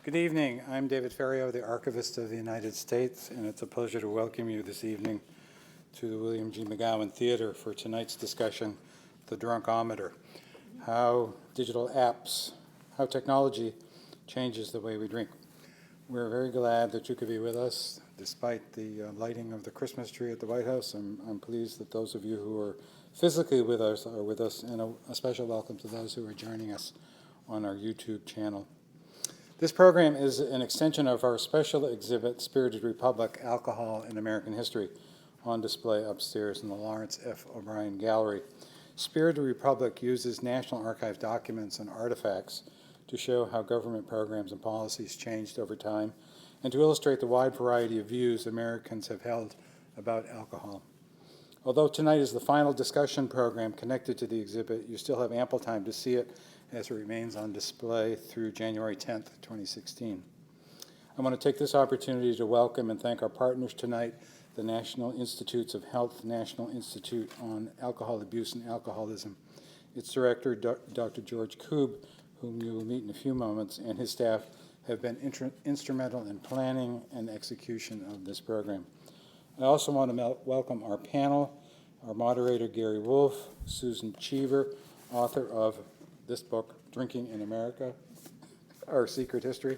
Good evening. I'm David Ferriero, the Archivist of the United States, and it's a pleasure to welcome you this evening to the William G. McGowan Theater for tonight's discussion, The Drunkometer, how digital apps, how technology changes the way we drink. We're very glad that you could be with us despite the lighting of the Christmas tree at the White House. I'm pleased that those of you who are physically with us are with us, and a special welcome to those who are joining us on our YouTube channel. This program is an extension of our special exhibit, Spirited Republic, Alcohol in American History, on display upstairs in the Lawrence F. O'Brien Gallery. Spirited Republic uses National Archive documents and artifacts to show how government programs and policies changed over time and to illustrate the wide variety of views Americans have held about alcohol. Although tonight is the final discussion program connected to the exhibit, you still have ample time to see it as it remains on display through January 10th, 2016. I want to take this opportunity to welcome and thank our partners tonight, the National Institutes of Health, National Institute on Alcohol Abuse and Alcoholism. Its director, Dr. George Koob, whom you will meet in a few moments, and his staff have been instrumental in planning and execution of this program. I also want to welcome our panel, our moderator, Gary Wolf, Susan Cheever, author of this book, Drinking in America, Our Secret History,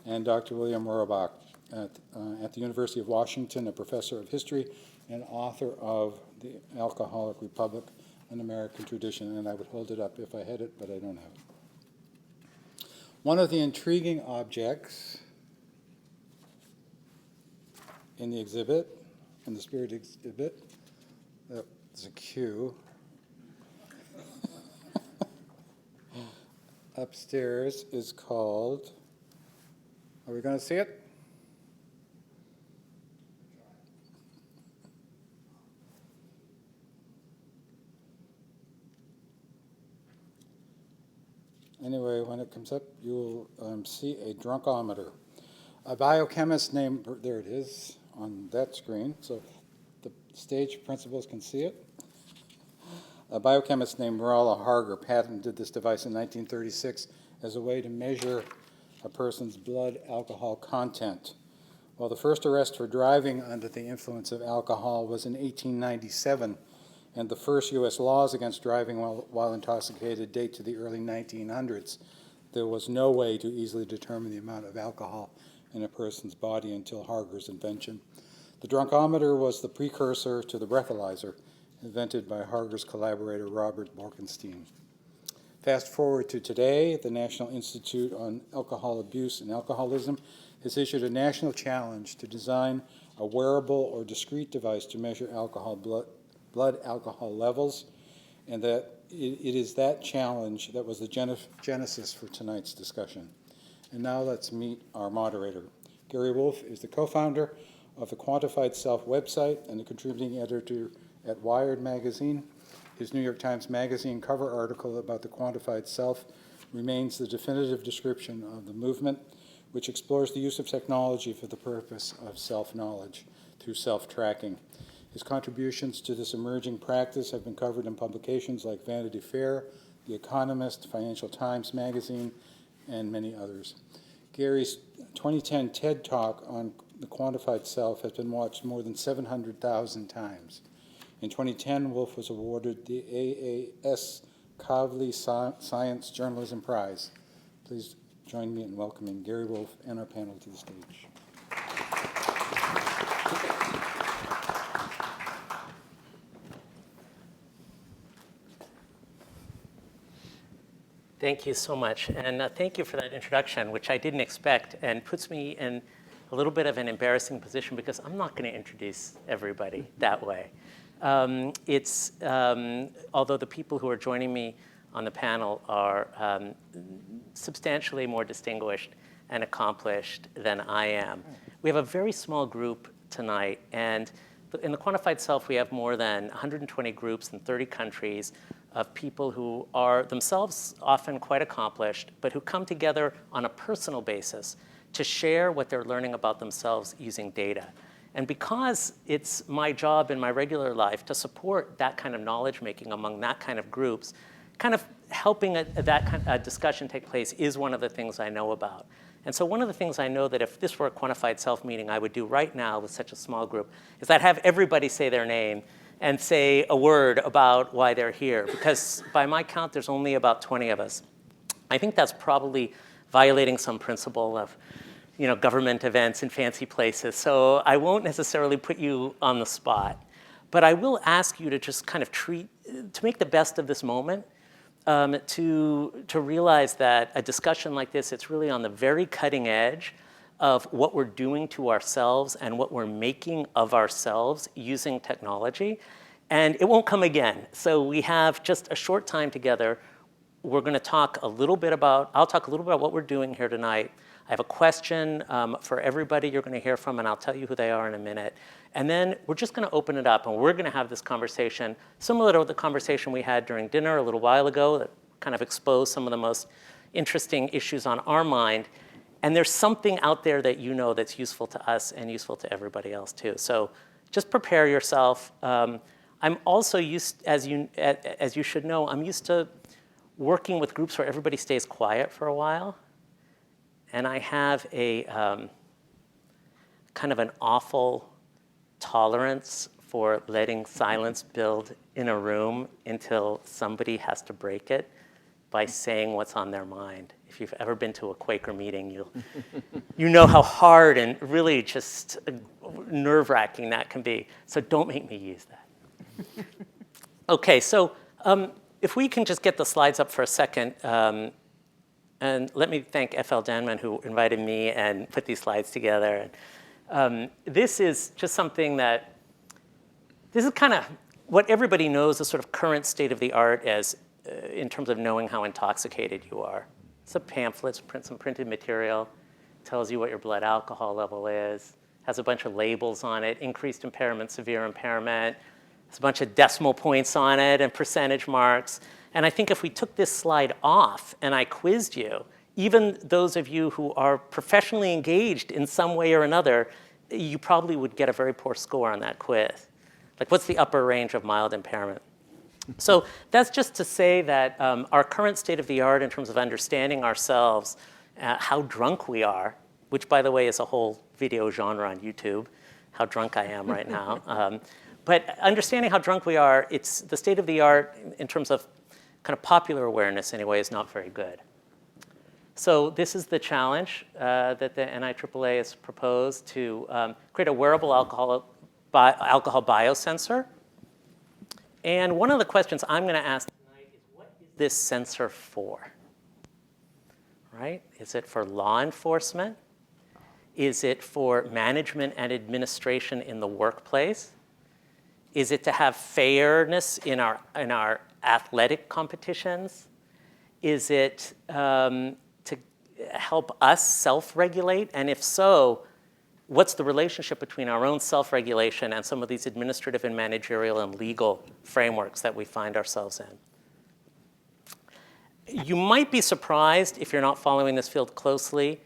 and Dr. William Rohrbach at the University of Washington, a professor of history and author of The Alcoholic Republic, An American Tradition. And I would hold it up if I had it, but I don't have it. One of the intriguing objects in the exhibit, in the Spirit exhibit, there's a cue, upstairs is called, are we going to see it? Anyway, when it comes up, you'll see a drunkometer. A biochemist named, there it is on that screen, so the stage principals can see it. A biochemist named Marella Harger patented this device in 1936 as a way to measure a person's blood alcohol content. Well, the first arrest for driving under the influence of alcohol was in 1897, and the first U.S. laws against driving while intoxicated date to the early 1900s. There was no way to easily determine the amount of alcohol in a person's body until Harger's invention. The drunkometer was the precursor to the breathalyzer, invented by Harger's collaborator Robert Borkenstein. Fast forward to today, the National Institute on Alcohol Abuse and Alcoholism has issued a national challenge to design a wearable or discrete device to measure blood alcohol levels, and that it is that challenge that was the genesis for tonight's discussion. And now let's meet our moderator. Gary Wolf is the co-founder of the Quantified Self website and the contributing editor at Wired magazine. His New York Times Magazine cover article about the quantified self remains the definitive description of the movement, which explores the use of technology for the purpose of self-knowledge through self-tracking. His contributions to this emerging practice have been covered in publications like Vanity Fair, The Economist, Financial Times Magazine, and many others. Gary's 2010 TED Talk on the quantified self has been watched more than 700,000 times. In 2010, Wolf was awarded the AAS Kavli Science Journalism Prize. Please join me in welcoming Gary Wolf and our panel to the stage. Thank you so much, and thank you for that introduction, which I didn't expect, and puts me in a little bit of an embarrassing position because I'm not going to introduce everybody that way. Although the people who are joining me on the panel are substantially more distinguished and accomplished than I am. We have a very small group tonight, and in the Quantified Self, we have more than 120 groups in 30 countries of people who are themselves often quite accomplished, but who come together on a personal basis to share what they're learning about themselves using data. And because it's my job in my regular life to support that kind of knowledge making among that kind of groups, kind of helping that kind of discussion take place is one of the things I know about. And so one of the things I know that if this were a quantified self meeting, I would do right now with such a small group is I'd have everybody say their name and say a word about why they're here. Because by my count, there's only about 20 of us. I think that's probably violating some principle of government events in fancy places. So I won't necessarily put you on the spot. But I will ask you to just kind of to make the best of this moment, to realize that a discussion like this, it's really on the very cutting edge of what we're doing to ourselves and what we're making of ourselves using technology. And it won't come again. So we have just a short time together. We're going to talk a little bit about, I'll talk a little bit about what we're doing here tonight. I have a question for everybody you're going to hear from, and I'll tell you who they are in a minute. And then we're just going to open it up, and we're going to have this conversation similar to the conversation we had during dinner a little while ago that kind of exposed some of the most interesting issues on our mind. And there's something out there that you know that's useful to us and useful to everybody else too. So just prepare yourself. I'm also used, as you should know, I'm used to working with groups where everybody stays quiet for a while. And I have a kind of an awful tolerance for letting silence build in a room until somebody has to break it by saying what's on their mind. If you've ever been to a Quaker meeting, you know how hard and really just nerve-wracking that can be. So don't make me use that. Okay, so if we can just get the slides up for a second. And let me thank F.L. Danman, who invited me and put these slides together. And, this is just something that, this is kind of what everybody knows the sort of current state of the art as in terms of knowing how intoxicated you are. It's a pamphlet, some printed material, tells you what your blood alcohol level is, has a bunch of labels on it, increased impairment, severe impairment, there's a bunch of decimal points on it and percentage marks. And I think if we took this slide off and I quizzed you, even those of you who are professionally engaged in some way or another, you probably would get a very poor score on that quiz. Like, what's the upper range of mild impairment? So that's just to say that our current state of the art in terms of understanding ourselves, how drunk we are, which, by the way, is a whole video genre on YouTube, how drunk I am right now. But understanding how drunk we are, it's the state of the art in terms of kind of popular awareness anyway is not very good. So this is the challenge that the NIAAA has proposed to create a wearable alcohol biosensor. And one of the questions I'm going to ask tonight is, what is this sensor for? Right? Is it for law enforcement? Is it for management and administration in the workplace? Is it to have fairness in our athletic competitions? Is it to help us self-regulate? And if so, what's the relationship between our own self-regulation and some of these administrative and managerial and legal frameworks that we find ourselves in? You might be surprised, if you're not following this field closely,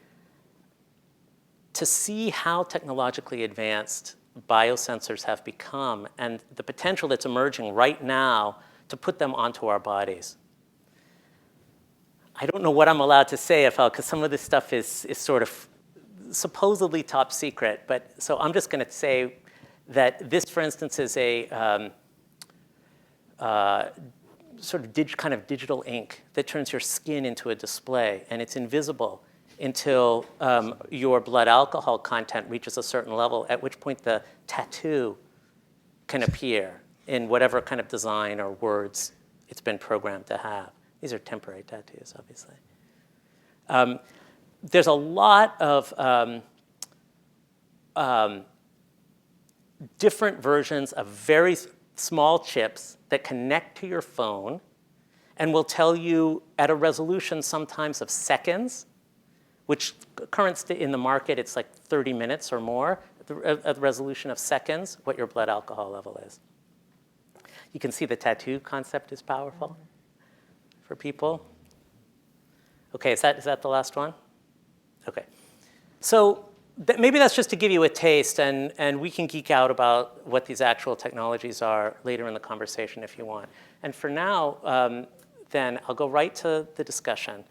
to see how technologically advanced biosensors have become and the potential that's emerging right now to put them onto our bodies. I don't know what I'm allowed to say, because some of this stuff is sort of supposedly top secret. But so I'm just going to say that this, for instance, is a sort of kind of digital ink that turns your skin into a display, and it's invisible until your blood alcohol content reaches a certain level, at which point the tattoo can appear in whatever kind of design or words it's been programmed to have. These are temporary tattoos, obviously. There's a lot of different versions of very small chips that connect to your phone and will tell you at a resolution sometimes of seconds, which current in the market, it's like 30 minutes or more, at the resolution of seconds, what your blood alcohol level is. You can see the tattoo concept is powerful for people. Okay, is that the last one? Okay. So maybe that's just to give you a taste, and we can geek out about what these actual technologies are later in the conversation if you want. And for now, then I'll go right to the discussion.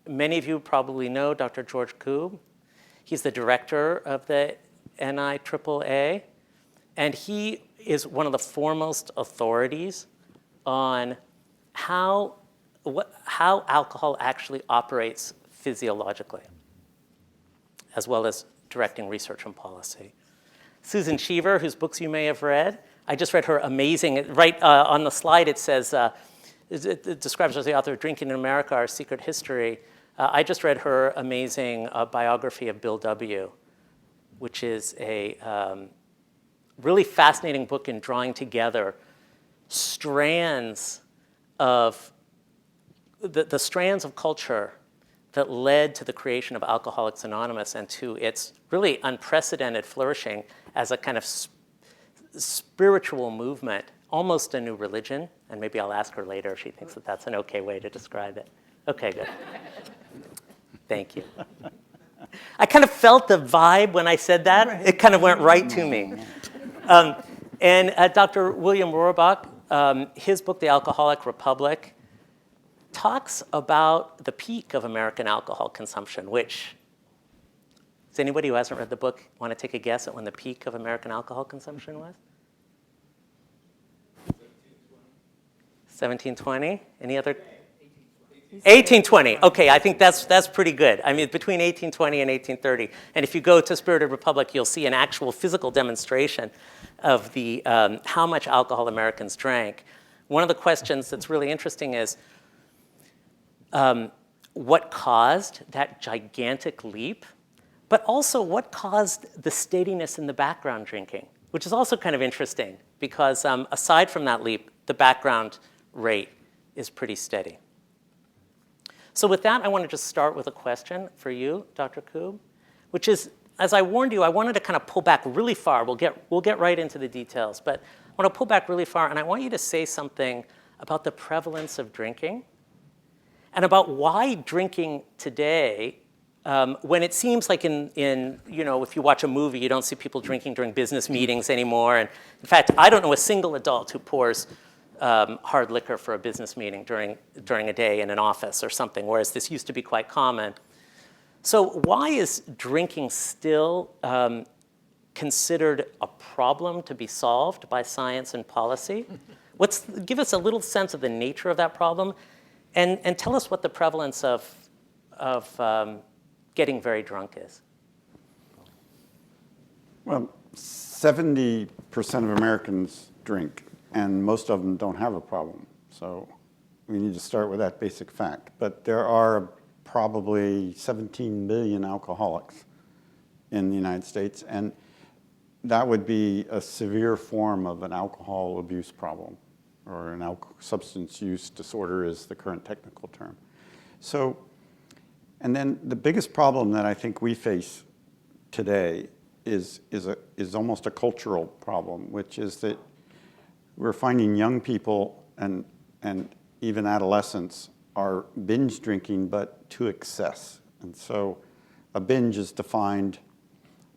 Many of you probably know Dr. George Koob. He's the director of the NIAAA, and he is one of the foremost authorities on how alcohol actually operates physiologically, as well as directing research and policy. Susan Cheever, whose books you may have read, I just read her amazing, right on the slide it says, it describes her as the author of Drinking in America, Our Secret History. I just read her amazing biography of Bill W., which is a really fascinating book in drawing together strands of, the strands of culture that led to the creation of Alcoholics Anonymous and to its really unprecedented flourishing as a kind of spiritual movement, almost a new religion. And maybe I'll ask her later if she thinks that that's an okay way to describe it. Okay, good. Thank you. I kind of felt the vibe when I said that. Right. It kind of went right to me. And Dr. William Rohrbach, his book, The Alcoholic Republic, talks about the peak of American alcohol consumption, which, does anybody who hasn't read the book want to take a guess at when the peak of American alcohol consumption was? 1720? Any other? 1820. Okay, I think that's pretty good. I mean, between 1820 and 1830. And if you go to Spirited Republic, you'll see an actual physical demonstration of the how much alcohol Americans drank. One of the questions that's really interesting is what caused that gigantic leap, but also what caused the steadiness in the background drinking, which is also kind of interesting because aside from that leap, the background rate is pretty steady. So with that, I want to just start with a question for you, Dr. Koob, which is, as I warned you, I wanted to kind of pull back really far. We'll get right into the details, but I want to pull back really far, and I want you to say something about the prevalence of drinking and about why drinking today, when it seems like in if you watch a movie, you don't see people drinking during business meetings anymore. And in fact, I don't know a single adult who pours hard liquor for a business meeting during a day in an office or something, whereas this used to be quite common. So why is drinking still considered a problem to be solved by science and policy? Give us a little sense of the nature of that problem, and tell us what the prevalence of getting very drunk is. Well, 70% of Americans drink, and most of them don't have a problem. So we need to start with that basic fact. But there are probably 17 million alcoholics in the United States, and that would be a severe form of an alcohol abuse problem, or an substance use disorder is the current technical term. So, and then the biggest problem that I think we face today is almost a cultural problem, which is that we're finding young people and even adolescents are binge drinking, but to excess. And so a binge is defined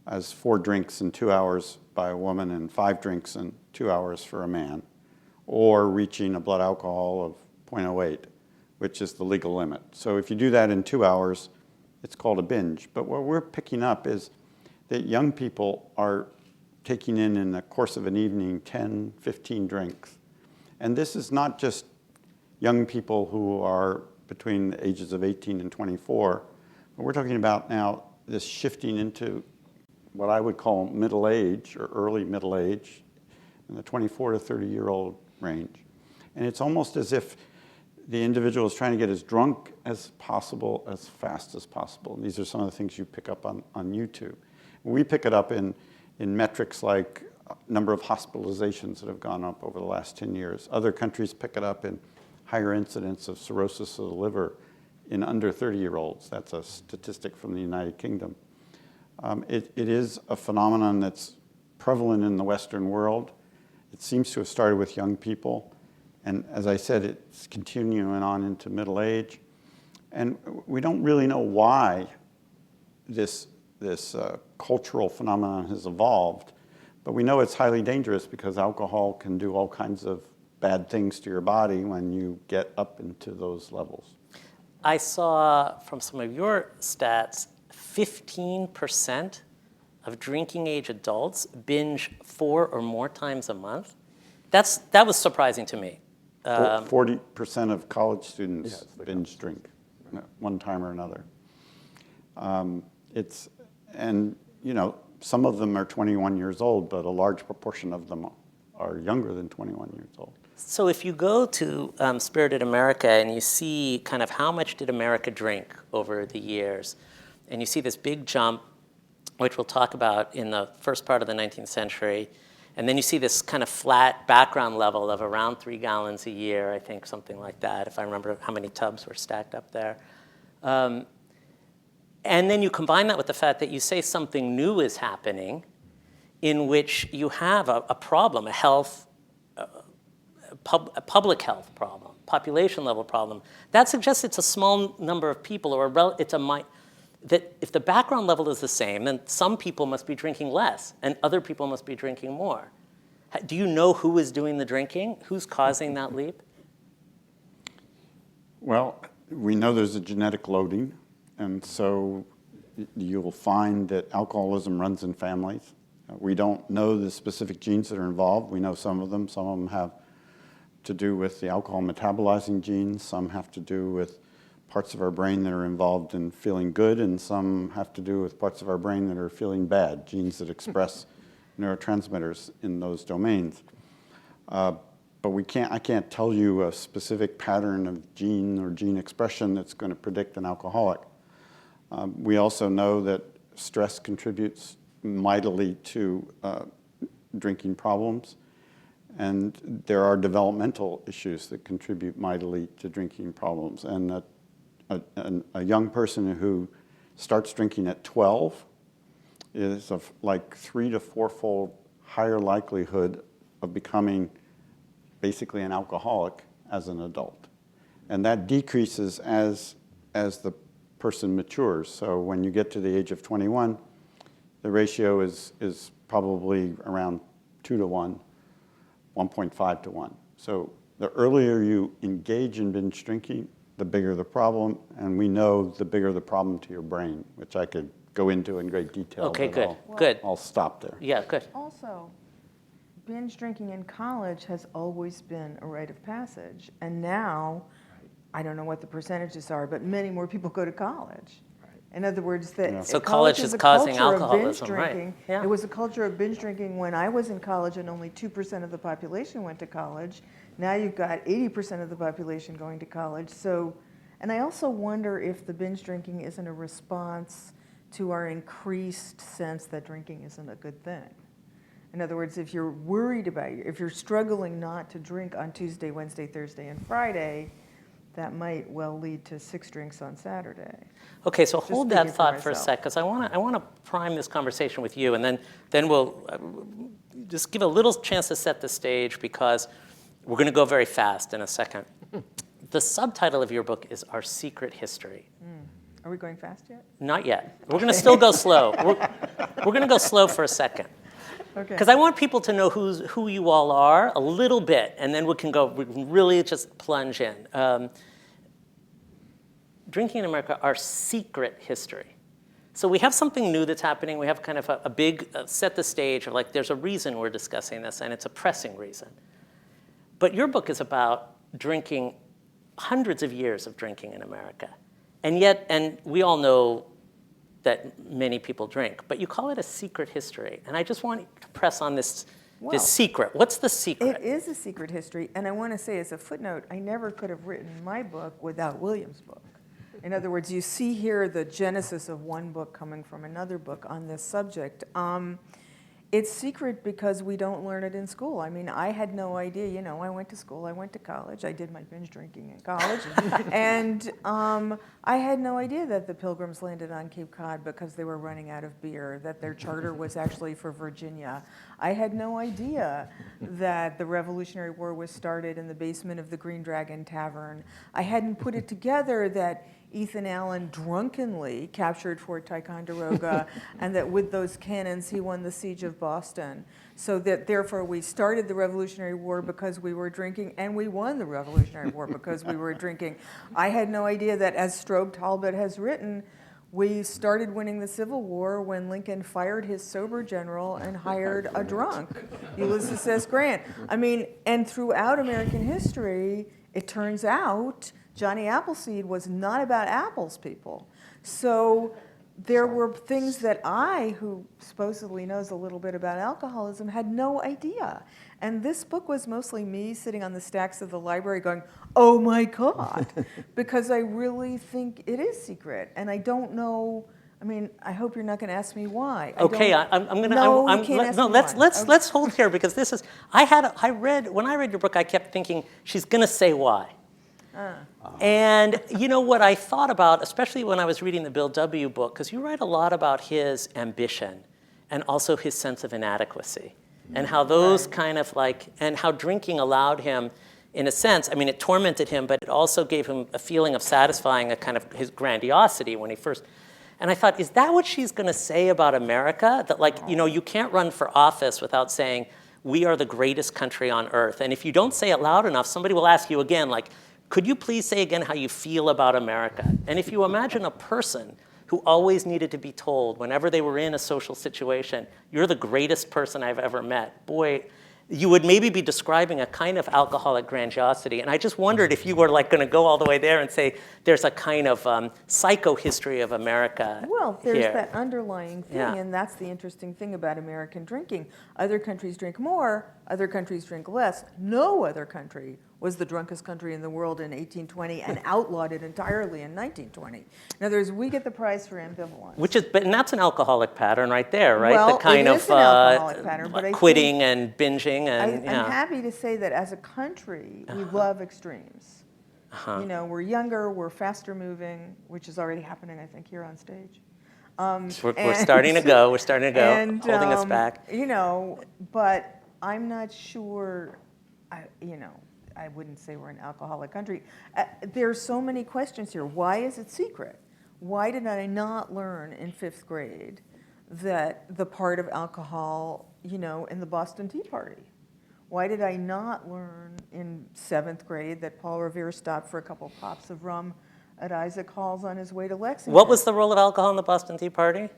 as 4 drinks in 2 hours by a woman and 5 drinks in 2 hours for a man, or reaching a blood alcohol of 0.08, which is the legal limit. So if you do that in 2 hours, it's called a binge. But what we're picking up is that young people are taking in the course of an evening 10, 15 drinks. And this is not just young people who are between the ages of 18 and 24, but we're talking about now this shifting into what I would call middle age or early middle age in the 24 to 30-year-old range. And it's almost as if the individual is trying to get as drunk as possible, as fast as possible. And these are some of the things you pick up on YouTube. We pick it up in metrics like number of hospitalizations that have gone up over the last 10 years. Other countries pick it up in higher incidence of cirrhosis of the liver in under 30-year-olds. That's a statistic from the United Kingdom. It is a phenomenon that's prevalent in the Western world. It seems to have started with young people. And as I said, it's continuing on into middle age. And we don't really know why this cultural phenomenon has evolved, but we know it's highly dangerous because alcohol can do all kinds of bad things to your body when you get up into those levels. I saw from some of your stats, 15% of drinking age adults binge 4 or more times a month. That was surprising to me. 40% of college students binge drink one time or another. Some of them are 21 years old, but a large proportion of them are younger than 21 years old. So if you go to Spirited America and you see kind of how much did America drink over the years, and you see this big jump, which we'll talk about in the first part of the 19th century, and then you see this kind of flat background level of around 3 gallons a year, I think, something like that, if I remember how many tubs were stacked up there. And then you combine that with the fact that you say something new is happening in which you have a problem, a public health problem, population level problem. That suggests it's a small number of people, or that if the background level is the same, then some people must be drinking less and other people must be drinking more. Do you know who is doing the drinking? Who's causing that leap? Well, we know there's a genetic loading, and so you'll find that alcoholism runs in families. We don't know the specific genes that are involved. We know some of them. Some of them have to do with the alcohol metabolizing genes. Some have to do with parts of our brain that are involved in feeling good, and some have to do with parts of our brain that are feeling bad, genes that express neurotransmitters in those domains. But I can't tell you a specific pattern of gene or gene expression that's going to predict an alcoholic. We also know that stress contributes mightily to drinking problems, and there are developmental issues that contribute mightily to drinking problems. And a young person who starts drinking at 12 is of like 3 to 4-fold higher likelihood of becoming basically an alcoholic as an adult. And that decreases as the person matures. So when you get to the age of 21, the ratio is probably around 2 to 1, 1.5 to 1. So the earlier you engage in binge drinking, the bigger the problem, and we know the bigger the problem to your brain, which I could go into in great detail. Okay, good, I'll, good. I'll stop there. Yeah, good. Also, binge drinking in college has always been a rite of passage, and now, I don't know what the percentages are, but many more people go to college. In other words, So college is causing culture of alcoholism, binge right? drinking. Yeah. It was a culture of binge drinking when I was in college, and only 2% of the population went to college. Now you've got 80% of the population going to college. So, and I also wonder if the binge drinking isn't a response to our increased sense that drinking isn't a good thing. In other words, if you're worried about if you're struggling not to drink on Tuesday, Wednesday, Thursday, and Friday, that might well lead to 6 drinks on Saturday. Okay, so hold that speaking for thought for a myself. sec, because I want to prime this conversation with you, and then we'll just give a little chance to set the stage, because we're going to go very fast in a second. The subtitle of your book is Our Secret History. Are we going fast yet? Not yet. We're going to still go slow. We're going to go slow for a second. Okay. Because I want people to know who you all are a little bit, and then we can really just plunge in. Drinking in America, Our Secret History. So we have something new that's happening. We have kind of a big set the stage of like, there's a reason we're discussing this, and it's a pressing reason. But your book is about drinking, hundreds of years of drinking in America. And we all know that many people drink, but you call it a secret history. And I just want to press on this secret. What's the secret? It is a secret history, and I want to say as a footnote, I never could have written my book without William's book. In other words, you see here the genesis of one book coming from another book on this subject. It's secret because we don't learn it in school. I mean, I had no idea. I went to school, I went to college, I did my binge drinking in college, and I had no idea that the Pilgrims landed on Cape Cod because they were running out of beer, that their charter was actually for Virginia. I had no idea that the Revolutionary War was started in the basement of the Green Dragon Tavern. I hadn't put it together that Ethan Allen drunkenly captured Fort Ticonderoga and that with those cannons he won the siege of Boston. So that therefore we started the Revolutionary War because we were drinking, and we won the Revolutionary War because we were drinking. I had no idea that, as Strobe Talbot has written, we started winning the Civil War when Lincoln fired his sober general and hired a drunk, Ulysses S. Grant. I mean, and throughout American history, it turns out Johnny Appleseed was not about apples, people. So there were things that I, who supposedly knows a little bit about alcoholism, had no idea. And this book was mostly me sitting on the stacks of the library going, oh my God, because I really think it is secret. And I don't know, I mean, I hope you're not going to ask me why. Okay, I'm going to. No, you can't ask me why. Let's hold here, because this is. When I read your book, I kept thinking she's going to say why. And you know what I thought about, especially when I was reading the Bill W. book, because you write a lot about his ambition and also his sense of inadequacy, and how those kind of like, and how drinking allowed him, in a sense, I mean, it tormented him, but it also gave him a feeling of satisfying a kind of his grandiosity when he first. And I thought, is that what she's going to say about America? That, like, you know, you can't run for office without saying, we are the greatest country on earth. And if you don't say it loud enough, somebody will ask you again, like, could you please say again how you feel about America? And if you imagine a person who always needed to be told whenever they were in a social situation, you're the greatest person I've ever met, boy, you would maybe be describing a kind of alcoholic grandiosity. And I just wondered if you were like going to go all the way there and say there's a kind of psychohistory of America. Well, there's here. that underlying thing, Yeah. and that's the interesting thing about American drinking. Other countries drink more, other countries drink less. No other country was the drunkest country in the world in 1820 and outlawed it entirely in 1920. In other words, we get the prize for ambivalence. And that's an alcoholic pattern right there, right? Well, the kind it of is an alcoholic pattern, but I quitting and binging and I'm happy to say that as a country, we love extremes. You know, we're younger, we're faster moving, which is already happening, I think, here on stage. We're starting to go. We're starting to go, and, holding us back. You know, but I'm not sure, I wouldn't say we're an alcoholic country. There's so many questions here. Why is it secret? Why did I not learn in 5th grade that the part of alcohol, you know, in the Boston Tea Party? Why did I not learn in 7th grade that Paul Revere stopped for a couple pops of rum at Isaac Hall's on his way to Lexington? What was the role of alcohol in the Boston Tea Party?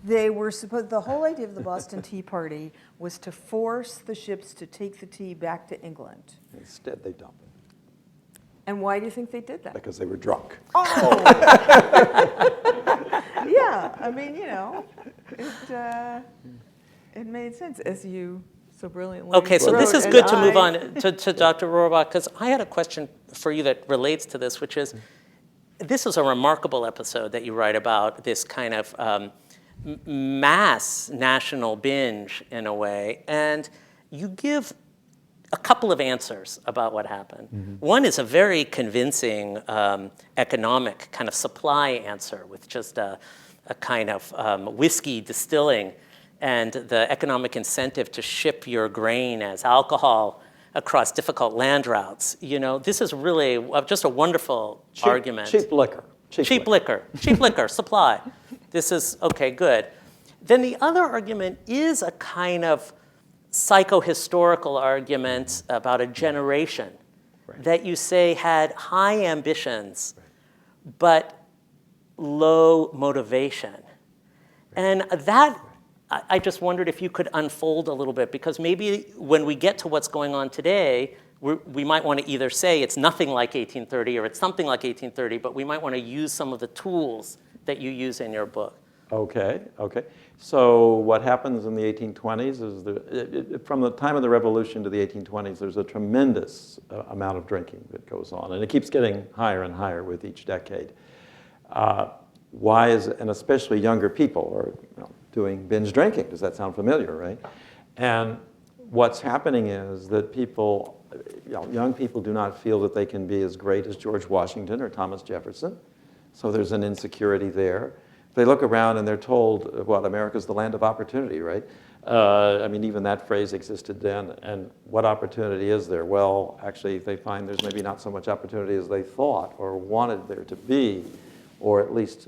They were supposed, the whole idea of the Boston Tea Party was to force the ships to take the tea back to England. Instead, they dump it And why do you think they did that? because they were drunk. Oh! Yeah, I mean, you know, it made sense, as you so brilliantly Okay, so this wrote, is and good to move I- on to Dr. Rohrabaugh, because I had a question for you that relates to this, which is, this is a remarkable episode that you write about, this kind of mass national binge, in a way, and you give a couple of answers about what happened. One is a very convincing economic kind of supply answer with just a kind of whiskey distilling and the economic incentive to ship your grain as alcohol across difficult land routes. You know, this is really just a wonderful argument. Cheap liquor. Cheap liquor, supply. This is, okay, good. Then the other argument is a kind of psychohistorical argument about a generation that you say had high ambitions, but low motivation. And that, I just wondered if you could unfold a little bit, because maybe when we get to what's going on today, we might want to either say it's nothing like 1830 or it's something like 1830, but we might want to use some of the tools that you use in your book. Okay. So what happens in the 1820s is from the time of the Revolution to the 1820s, there's a tremendous amount of drinking that goes on, and it keeps getting higher and higher with each decade. And especially younger people are doing binge drinking. Does that sound familiar, right? And what's happening is that people, young people do not feel that they can be as great as George Washington or Thomas Jefferson. So there's an insecurity there. They look around and they're told, America's the land of opportunity, right? I mean, even that phrase existed then. And what opportunity is there? Well, actually, they find there's maybe not so much opportunity as they thought or wanted there to be, or at least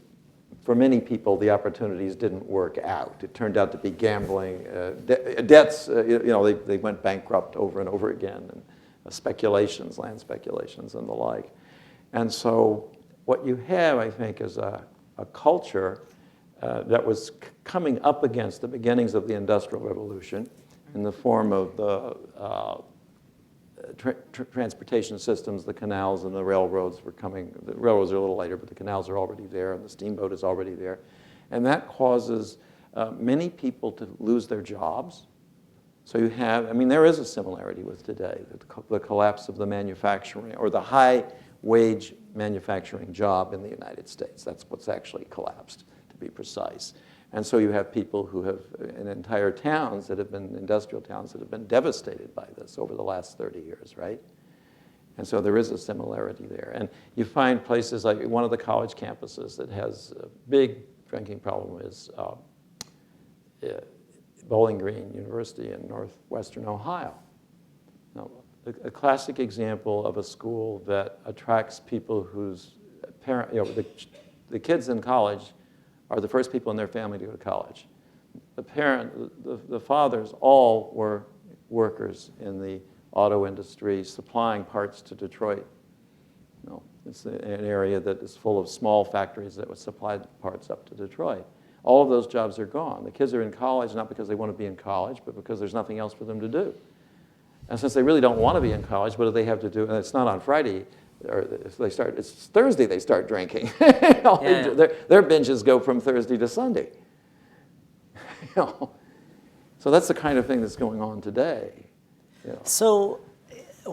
for many people, the opportunities didn't work out. It turned out to be gambling, debts. They went bankrupt over and over again, and speculations, land speculations, and the like. And so, what you have, I think, is a culture that was coming up against the beginnings of the Industrial Revolution in the form of the transportation systems, the canals and the railroads were coming. The railroads are a little later, but the canals are already there, and the steamboat is already there. And that causes many people to lose their jobs. So you have, I mean, there is a similarity with today, the collapse of the manufacturing, or the high-wage manufacturing job in the United States. That's what's actually collapsed, to be precise. And so you have people who have, in entire towns that have been, industrial towns that have been devastated by this over the last 30 years, right? And so there is a similarity there. And you find places like one of the college campuses that has a big drinking problem is Bowling Green University in northwestern Ohio. Now, a classic example of a school that attracts people whose parent, the kids in college are the first people in their family to go to college. The fathers all were workers in the auto industry, supplying parts to Detroit. It's an area that is full of small factories that would supply parts up to Detroit. All of those jobs are gone. The kids are in college not because they want to be in college, but because there's nothing else for them to do. And since they really don't want to be in college, what do they have to do? And it's not on Friday. It's Thursday they start drinking. Yeah. Their binges go from Thursday to Sunday. So that's the kind of thing that's going on today. So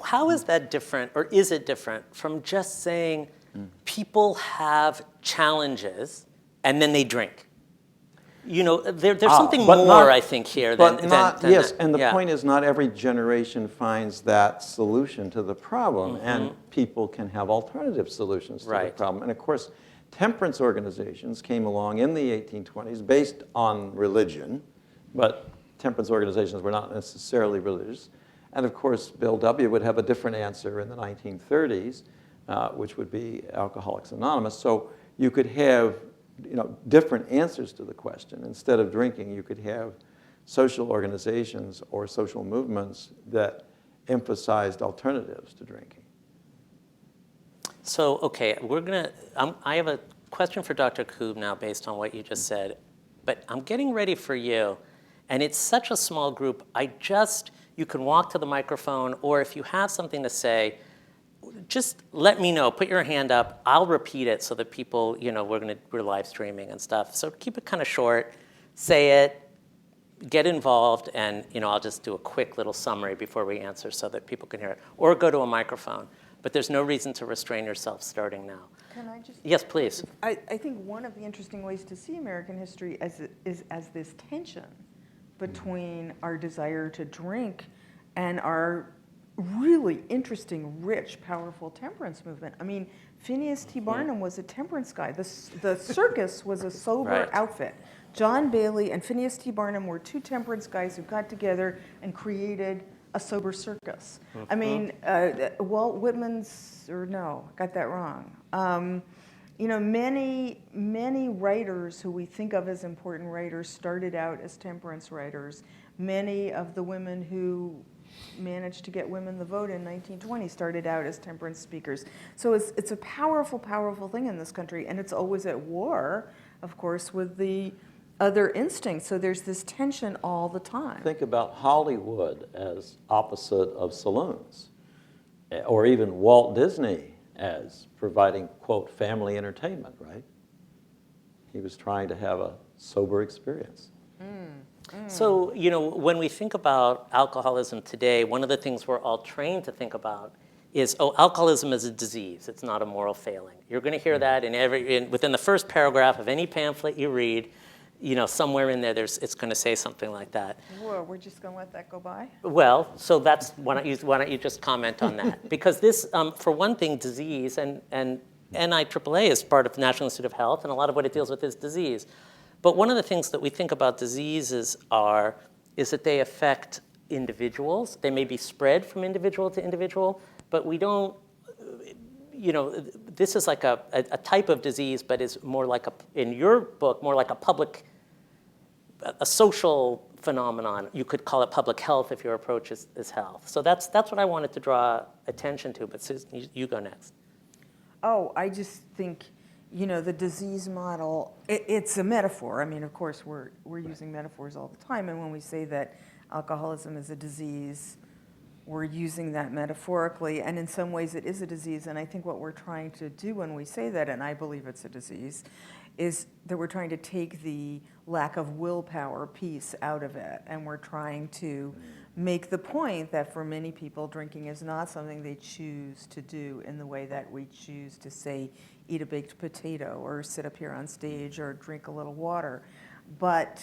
how is that different, or is it different from just saying people have challenges and then they drink? There's something more, I think, here than yes, that. and the point is not every generation finds that solution to the problem, and people can have alternative solutions to the problem. And of course, temperance organizations came along in the 1820s based on religion, but temperance organizations were not necessarily religious. And of course, Bill W. would have a different answer in the 1930s, which would be Alcoholics Anonymous. So you could have different answers to the question. Instead of drinking, you could have social organizations or social movements that emphasized alternatives to drinking. So, okay, I have a question for Dr. Koob now based on what you just said, but I'm getting ready for you, and it's such a small group. You can walk to the microphone, or if you have something to say, just let me know. Put your hand up. I'll repeat it so that people, we're live streaming and stuff. So keep it kind of short. Say it. Get involved, and I'll just do a quick little summary before we answer so that people can hear it. Or go to a microphone. But there's no reason to restrain yourself starting now. Can I just? Yes, please. I think one of the interesting ways to see American history is as this tension between our desire to drink and our really interesting, rich, powerful temperance movement. I mean, Phineas T. Barnum was a temperance guy. The circus was a sober outfit. John Bailey and Phineas T. Barnum were two temperance guys who got together and created a sober circus. I mean, Walt Whitman's, got that wrong. Many writers who we think of as important writers started out as temperance writers. Many of the women who managed to get women the vote in 1920 started out as temperance speakers. So it's a powerful, powerful thing in this country, and it's always at war, of course, with the other instincts. So there's this tension all the time. Think about Hollywood as opposite of saloons, or even Walt Disney as providing, quote, family entertainment, right? He was trying to have a sober experience. So, when we think about alcoholism today, one of the things we're all trained to think about is, alcoholism is a disease. It's not a moral failing. You're going to hear that within the first paragraph of any pamphlet you read. Somewhere in there, it's going to say something like that. Whoa, we're just going to let that go by? Well, so why don't you just comment on that? Because this, for one thing, disease, and NIAAA is part of the National Institute of Health, and a lot of what it deals with is disease. But one of the things that we think about diseases are is that they affect individuals. They may be spread from individual to individual, but we don't, this is like a type of disease, but is more like in your book, more like a social phenomenon. You could call it public health if your approach is health. So that's what I wanted to draw attention to, but Susan, you go next. Oh, I just think, the disease model, it's a metaphor. I mean, of course, we're using metaphors all the time, and when we say that alcoholism is a disease, we're using that metaphorically, and in some ways it is a disease, and I think what we're trying to do when we say that, and I believe it's a disease, is that we're trying to take the lack of willpower piece out of it, and we're trying to make the point that for many people, drinking is not something they choose to do in the way that we choose to, say, eat a baked potato or sit up here on stage or drink a little water. But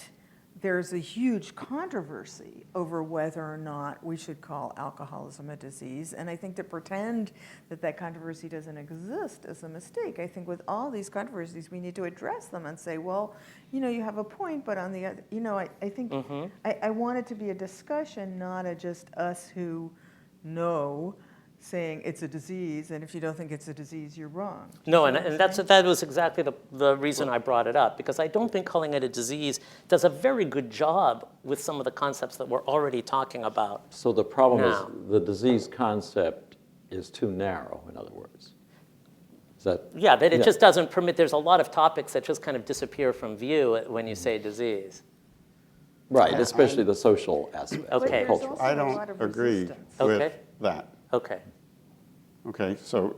there's a huge controversy over whether or not we should call alcoholism a disease. And I think to pretend that that controversy doesn't exist is a mistake. I think with all these controversies, we need to address them and say, well, you have a point, but on the other, I think I want it to be a discussion, not just us who know saying it's a disease, and if you don't think it's a disease, you're wrong. No, and that was exactly the reason I brought it up, because I don't think calling it a disease does a very good job with some of the concepts that we're already talking about. So the problem now. is the disease concept is too narrow, in other words. Is that? Yeah, that it just doesn't permit, there's a lot of topics that just kind of disappear from view when you say disease. Right, especially the social aspect. Okay. The cultural. also I a don't lot of agree resistance. with Okay. that. Okay. Okay, so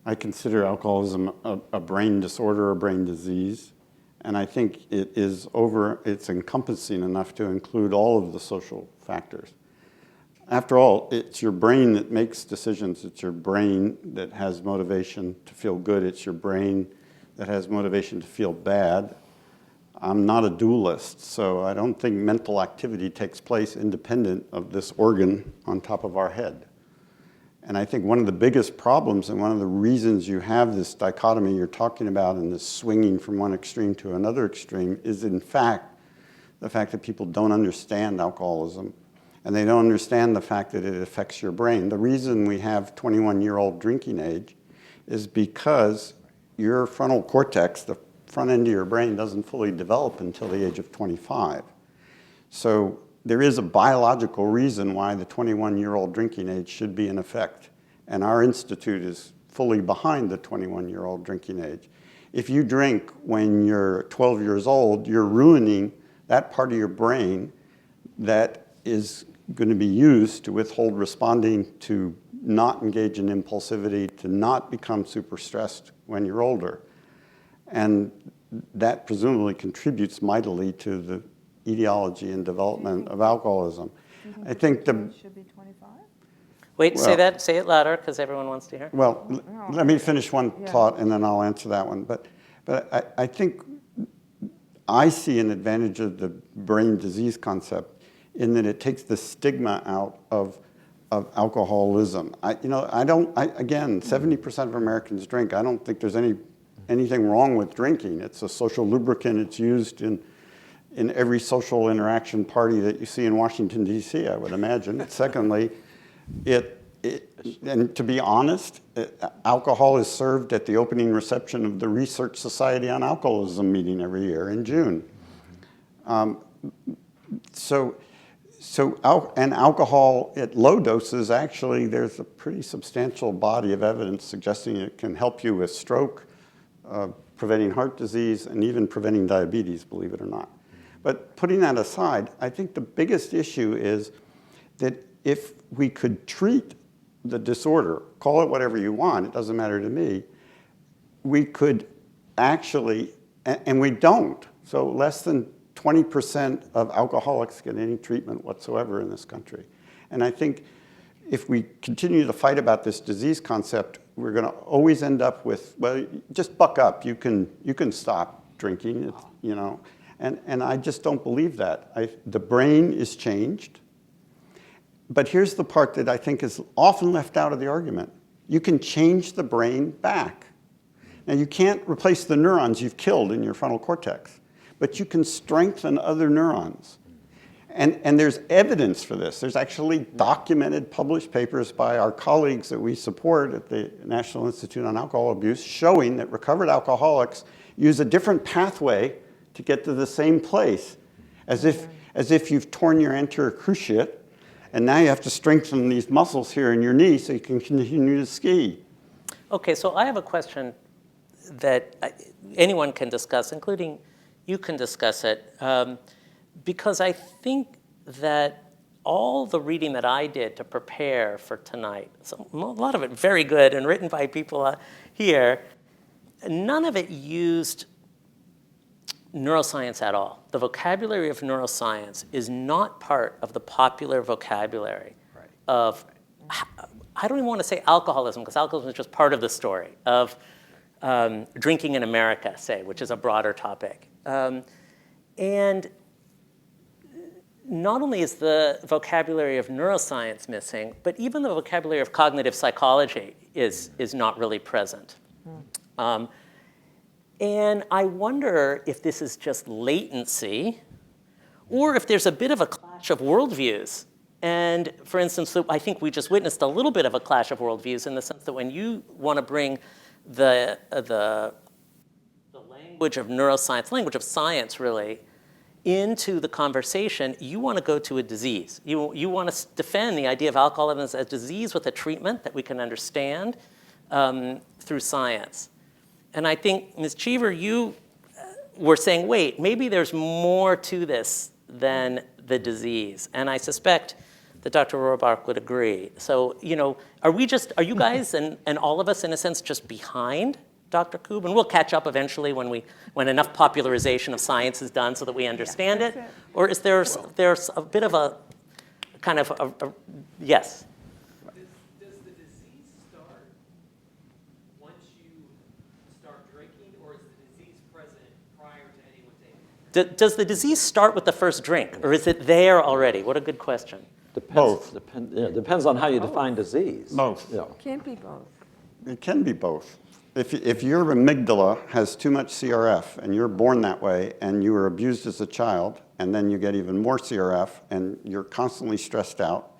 I consider alcoholism a brain disorder, a brain disease, and I think it's encompassing enough to include all of the social factors. After all, it's your brain that makes decisions. It's your brain that has motivation to feel good. It's your brain that has motivation to feel bad. I'm not a dualist, so I don't think mental activity takes place independent of this organ on top of our head. And I think one of the biggest problems and one of the reasons you have this dichotomy you're talking about and this swinging from one extreme to another extreme is, in fact, the fact that people don't understand alcoholism. And they don't understand the fact that it affects your brain. The reason we have 21-year-old drinking age is because your frontal cortex, the front end of your brain, doesn't fully develop until the age of 25. So there is a biological reason why the 21-year-old drinking age should be in effect. And our institute is fully behind the 21-year-old drinking age. If you drink when you're 12 years old, you're ruining that part of your brain that is going to be used to withhold responding, to not engage in impulsivity, to not become super stressed when you're older. And that presumably contributes mightily to the etiology and development of alcoholism. I think It should be 25? Wait, Well- say it louder, because everyone wants to hear. Well, let me finish one Yeah. thought and then I'll answer that one. But I think I see an advantage of the brain disease concept in that it takes the stigma out of alcoholism. Again, 70% of Americans drink. I don't think there's anything wrong with drinking. It's a social lubricant. It's used in every social interaction party that you see in Washington, D.C., I would imagine. Secondly, and to be honest, alcohol is served at the opening reception of the Research Society on Alcoholism meeting every year in June. And alcohol at low doses, actually, there's a pretty substantial body of evidence suggesting it can help you with stroke, preventing heart disease, and even preventing diabetes, believe it or not. But putting that aside, I think the biggest issue is that if we could treat the disorder, call it whatever you want, it doesn't matter to me, we could actually, and we don't, so less than 20% of alcoholics get any treatment whatsoever in this country. And I think if we continue to fight about this disease concept, we're going to always end up with, well, just buck up. You can stop drinking, And I just don't believe that. The brain is changed. But here's the part that I think is often left out of the argument. You can change the brain back. Now, you can't replace the neurons you've killed in your frontal cortex, but you can strengthen other neurons. And there's evidence for this. There's actually documented, published papers by our colleagues that we support at the National Institute on Alcohol Abuse showing that recovered alcoholics use a different pathway to get to the same place, as if you've torn your anterior cruciate, and now you have to strengthen these muscles here in your knee so you can continue to ski. Okay, so I have a question that anyone can discuss, including you can discuss it, because I think that all the reading that I did to prepare for tonight, so a lot of it very good and written by people here, none of it used neuroscience at all. The vocabulary of neuroscience is not part of the popular vocabulary of, I don't even want to say alcoholism, because alcoholism is just part of the story, of drinking in America, say, which is a broader topic. And not only is the vocabulary of neuroscience missing, but even the vocabulary of cognitive psychology is not really present. And I wonder if this is just latency, or if there's a bit of a clash of worldviews. And for instance, I think we just witnessed a little bit of a clash of worldviews in the sense that when you want to bring the language of neuroscience, language of science really, into the conversation, you want to go to a disease. You want to defend the idea of alcoholism as a disease with a treatment that we can understand through science. And I think, Ms. Cheever, you were saying, wait, maybe there's more to this than the disease. And I suspect that Dr. Rohrbach would agree. So, are you guys and all of us, in a sense, just behind Dr. Koob? And we'll catch up eventually when enough popularization of science is done so that we understand it. Or is there's a bit of a kind of a yes? Does the disease start once you start drinking, or is the disease present prior to anyone taking it? Does the disease start with the first drink, or is it there already? What a good question. Both. Depends on how you define disease. Both. Yeah. Can't be both. It can be both. If your amygdala has too much CRF and you're born that way and you were abused as a child and then you get even more CRF and you're constantly stressed out,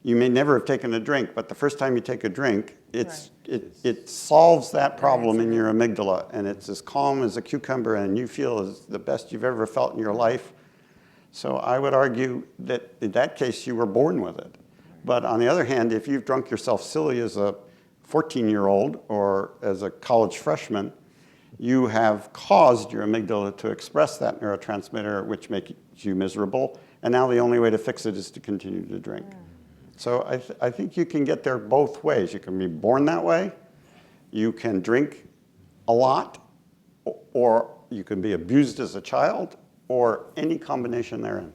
you may never have taken a drink, but the first time you take a drink, it solves that problem in your amygdala, and it's as calm as a cucumber and you feel as the best you've ever felt in your life. So I would argue that in that case you were born with it. But on the other hand, if you've drunk yourself silly as a 14-year-old or as a college freshman, you have caused your amygdala to express that neurotransmitter, which makes you miserable, and now the only way to fix it is to continue to drink. So I think you can get there both ways. You can be born that way, you can drink a lot, or you can be abused as a child, or any combination therein.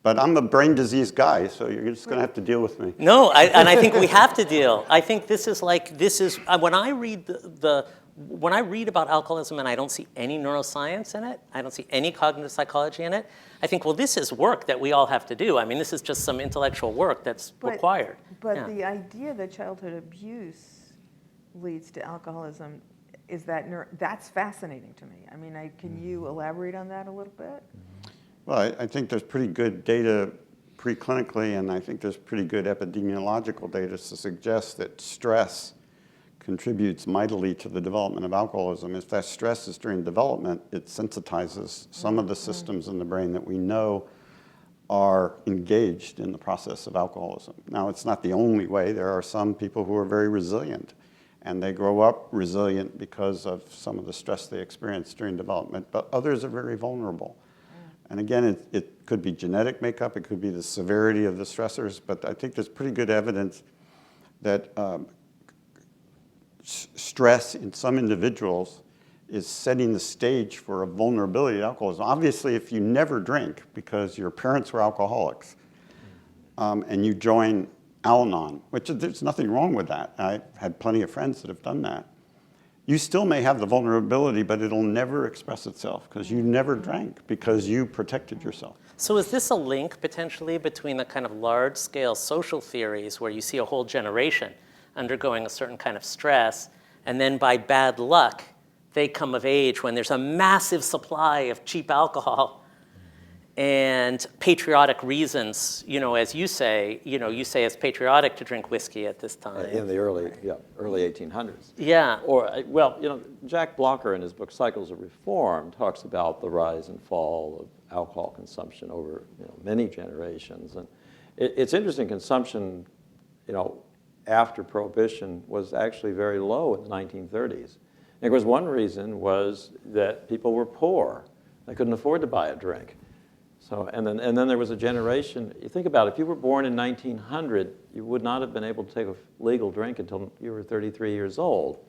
But I'm a brain disease guy, so you're just going to have to deal with me. No, and I think we have to deal. I think this is when I read when I read about alcoholism and I don't see any neuroscience in it, I don't see any cognitive psychology in it, I think, well, this is work that we all have to do. I mean, this is just some intellectual work that's required. But the idea that childhood abuse leads to alcoholism, that's fascinating to me. I mean, can you elaborate on that a little bit? Well, I think there's pretty good data preclinically, and I think there's pretty good epidemiological data to suggest that stress contributes mightily to the development of alcoholism. If that stress is during development, it sensitizes some of the systems in the brain that we know are engaged in the process of alcoholism. Now, it's not the only way. There are some people who are very resilient, and they grow up resilient because of some of the stress they experience during development, but others are very vulnerable. And again, it could be genetic makeup, it could be the severity of the stressors, but I think there's pretty good evidence that stress in some individuals is setting the stage for a vulnerability to alcoholism. Obviously, if you never drink because your parents were alcoholics and you join Al-Anon, which there's nothing wrong with that. I had plenty of friends that have done that. You still may have the vulnerability, but it'll never express itself because you never drank, because you protected yourself. So is this a link potentially between the kind of large-scale social theories where you see a whole generation undergoing a certain kind of stress, and then by bad luck, they come of age when there's a massive supply of cheap alcohol, and patriotic reasons, as you say, you say it's patriotic to drink whiskey at this time. In the early 1800s. Yeah. Or, well, Jack Blocker in his book Cycles of Reform talks about the rise and fall of alcohol consumption over many generations. And it's interesting, consumption, after Prohibition was actually very low in the 1930s. And of course, one reason was that people were poor. They couldn't afford to buy a drink. So, and then there was a generation, you think about it, if you were born in 1900, you would not have been able to take a legal drink until you were 33 years old.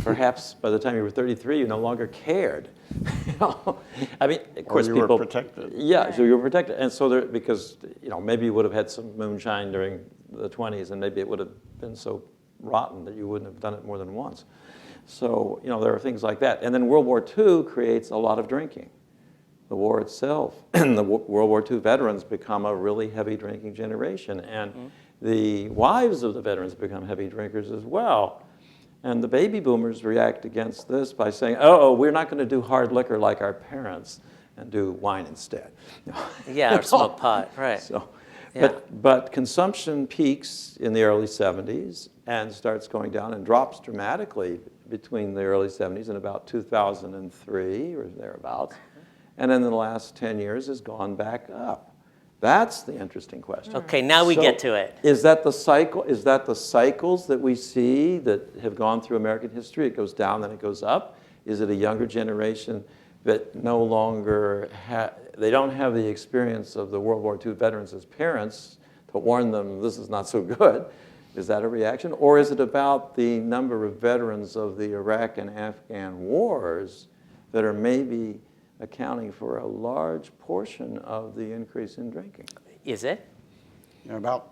Perhaps by the time you were 33, you no longer cared. I mean, of course, you people were protected. Yeah, so you were protected, and so because maybe you would have had some moonshine during the 20s, and maybe it would have been so rotten that you wouldn't have done it more than once. So there are things like that, and then World War II creates a lot of drinking. The war itself, the World War II veterans become a really heavy drinking generation, and the wives of the veterans become heavy drinkers as well. And the baby boomers react against this by saying, oh, we're not going to do hard liquor like our parents and do wine instead. Yeah, or smoke pot, right. So, Yeah. but consumption peaks in the early 70s and starts going down and drops dramatically between the early 70s and about 2003 or thereabouts. And then in the last 10 years has gone back up. That's the interesting question. Okay, now we get to it. Is that the cycle? Is that the cycles that we see that have gone through American history? It goes down, then it goes up. Is it a younger generation that no longer they don't have the experience of the World War II veterans as parents to warn them this is not so good? Is that a reaction? Or is it about the number of veterans of the Iraq and Afghan wars that are maybe accounting for a large portion of the increase in drinking? Is it? About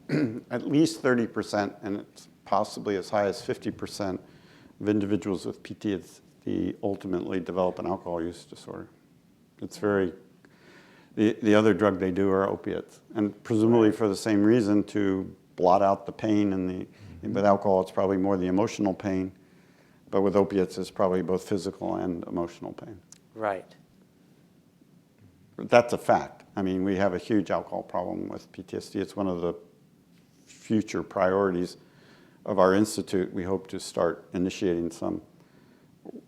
at least 30%, and it's possibly as high as 50% of individuals with PTSD ultimately develop an alcohol use disorder. It's the other drug they do are opiates, and presumably for the same reason, to blot out the pain. And with alcohol, it's probably more the emotional pain, but with opiates, it's probably both physical and emotional pain. Right. That's a fact. I mean, we have a huge alcohol problem with PTSD. It's one of the future priorities of our institute. We hope to start initiating some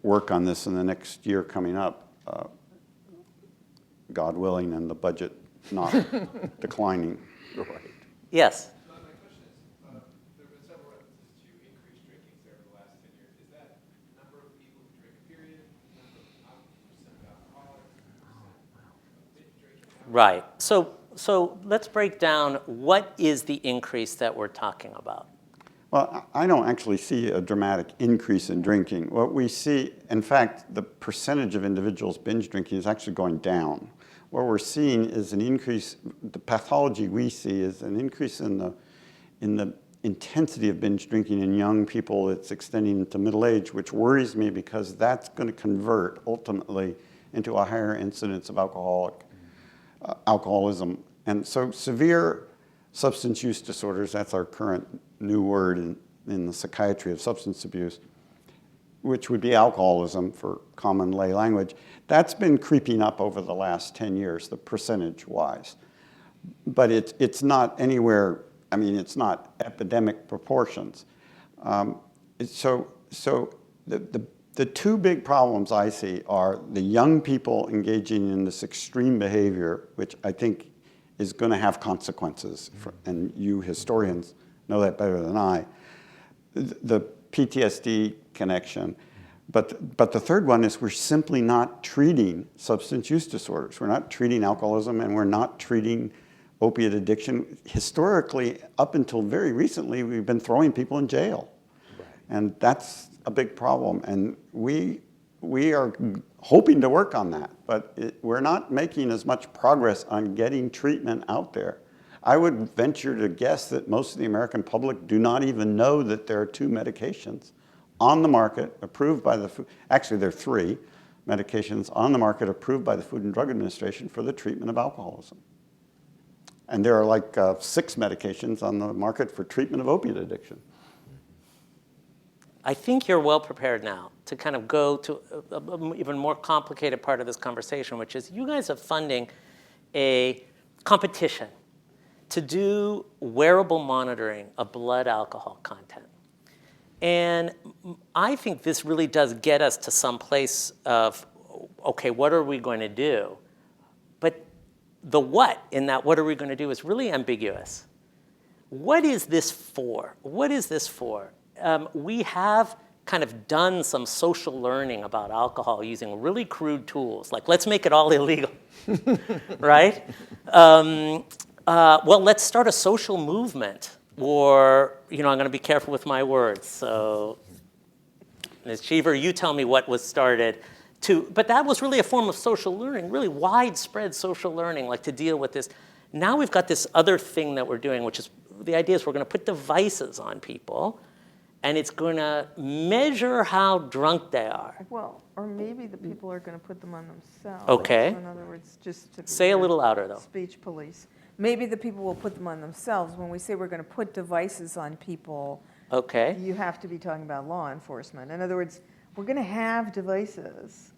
work on this in the next year coming up, God willing, and the budget not declining. Right. Yes. My question is, there have been several references to increased drinking over the last 10 years. Is that number of people who drink, period, number of percent of alcoholics, percent of drinking? Right. So let's break down what is the increase that we're talking about. Well, I don't actually see a dramatic increase in drinking. What we see, in fact, the percentage of individuals binge drinking is actually going down. What we're seeing is an increase, the pathology we see is an increase in the intensity of binge drinking in young people. It's extending into middle age, which worries me because that's going to convert ultimately into a higher incidence of alcoholism. And so severe substance use disorders, that's our current new word in the psychiatry of substance abuse, which would be alcoholism for common lay language, that's been creeping up over the last 10 years, the percentage-wise. But it's not anywhere, I mean, it's not epidemic proportions. So the two big problems I see are the young people engaging in this extreme behavior, which I think is going to have consequences, and you historians know that better than I. The PTSD connection. But the third one is we're simply not treating substance use disorders. We're not treating alcoholism, and we're not treating opiate addiction. Historically, up until very recently, we've been throwing people in jail. Right. And that's a big problem. And we are hoping to work on that, but we're not making as much progress on getting treatment out there. I would venture to guess that most of the American public do not even know that there are two medications on the market approved by the food. Actually, there are three medications on the market approved by the Food and Drug Administration for the treatment of alcoholism. And there are like 6 medications on the market for treatment of opiate addiction. I think you're well prepared now to kind of go to an even more complicated part of this conversation, which is you guys are funding a competition to do wearable monitoring of blood alcohol content. And I think this really does get us to some place of, okay, what are we going to do? But the what in that what are we going to do is really ambiguous. What is this for? What is this for? We have kind of done some social learning about alcohol using really crude tools, like let's make it all illegal, right? Well, let's start a social movement, or, I'm going to be careful with my words. So, Ms. Cheever, you tell me what was started but that was really a form of social learning, really widespread social learning, like to deal with this. Now we've got this other thing that we're doing, which is the idea is we're going to put devices on people, and it's going to measure how drunk they are. Well, or maybe the people are going to put them on themselves. Okay. So in other words, just to Say a little louder, though. Speech police. Maybe the people will put them on themselves. When we say we're going to put devices on people, Okay. you have to be talking about law enforcement. In other words, we're going to have devices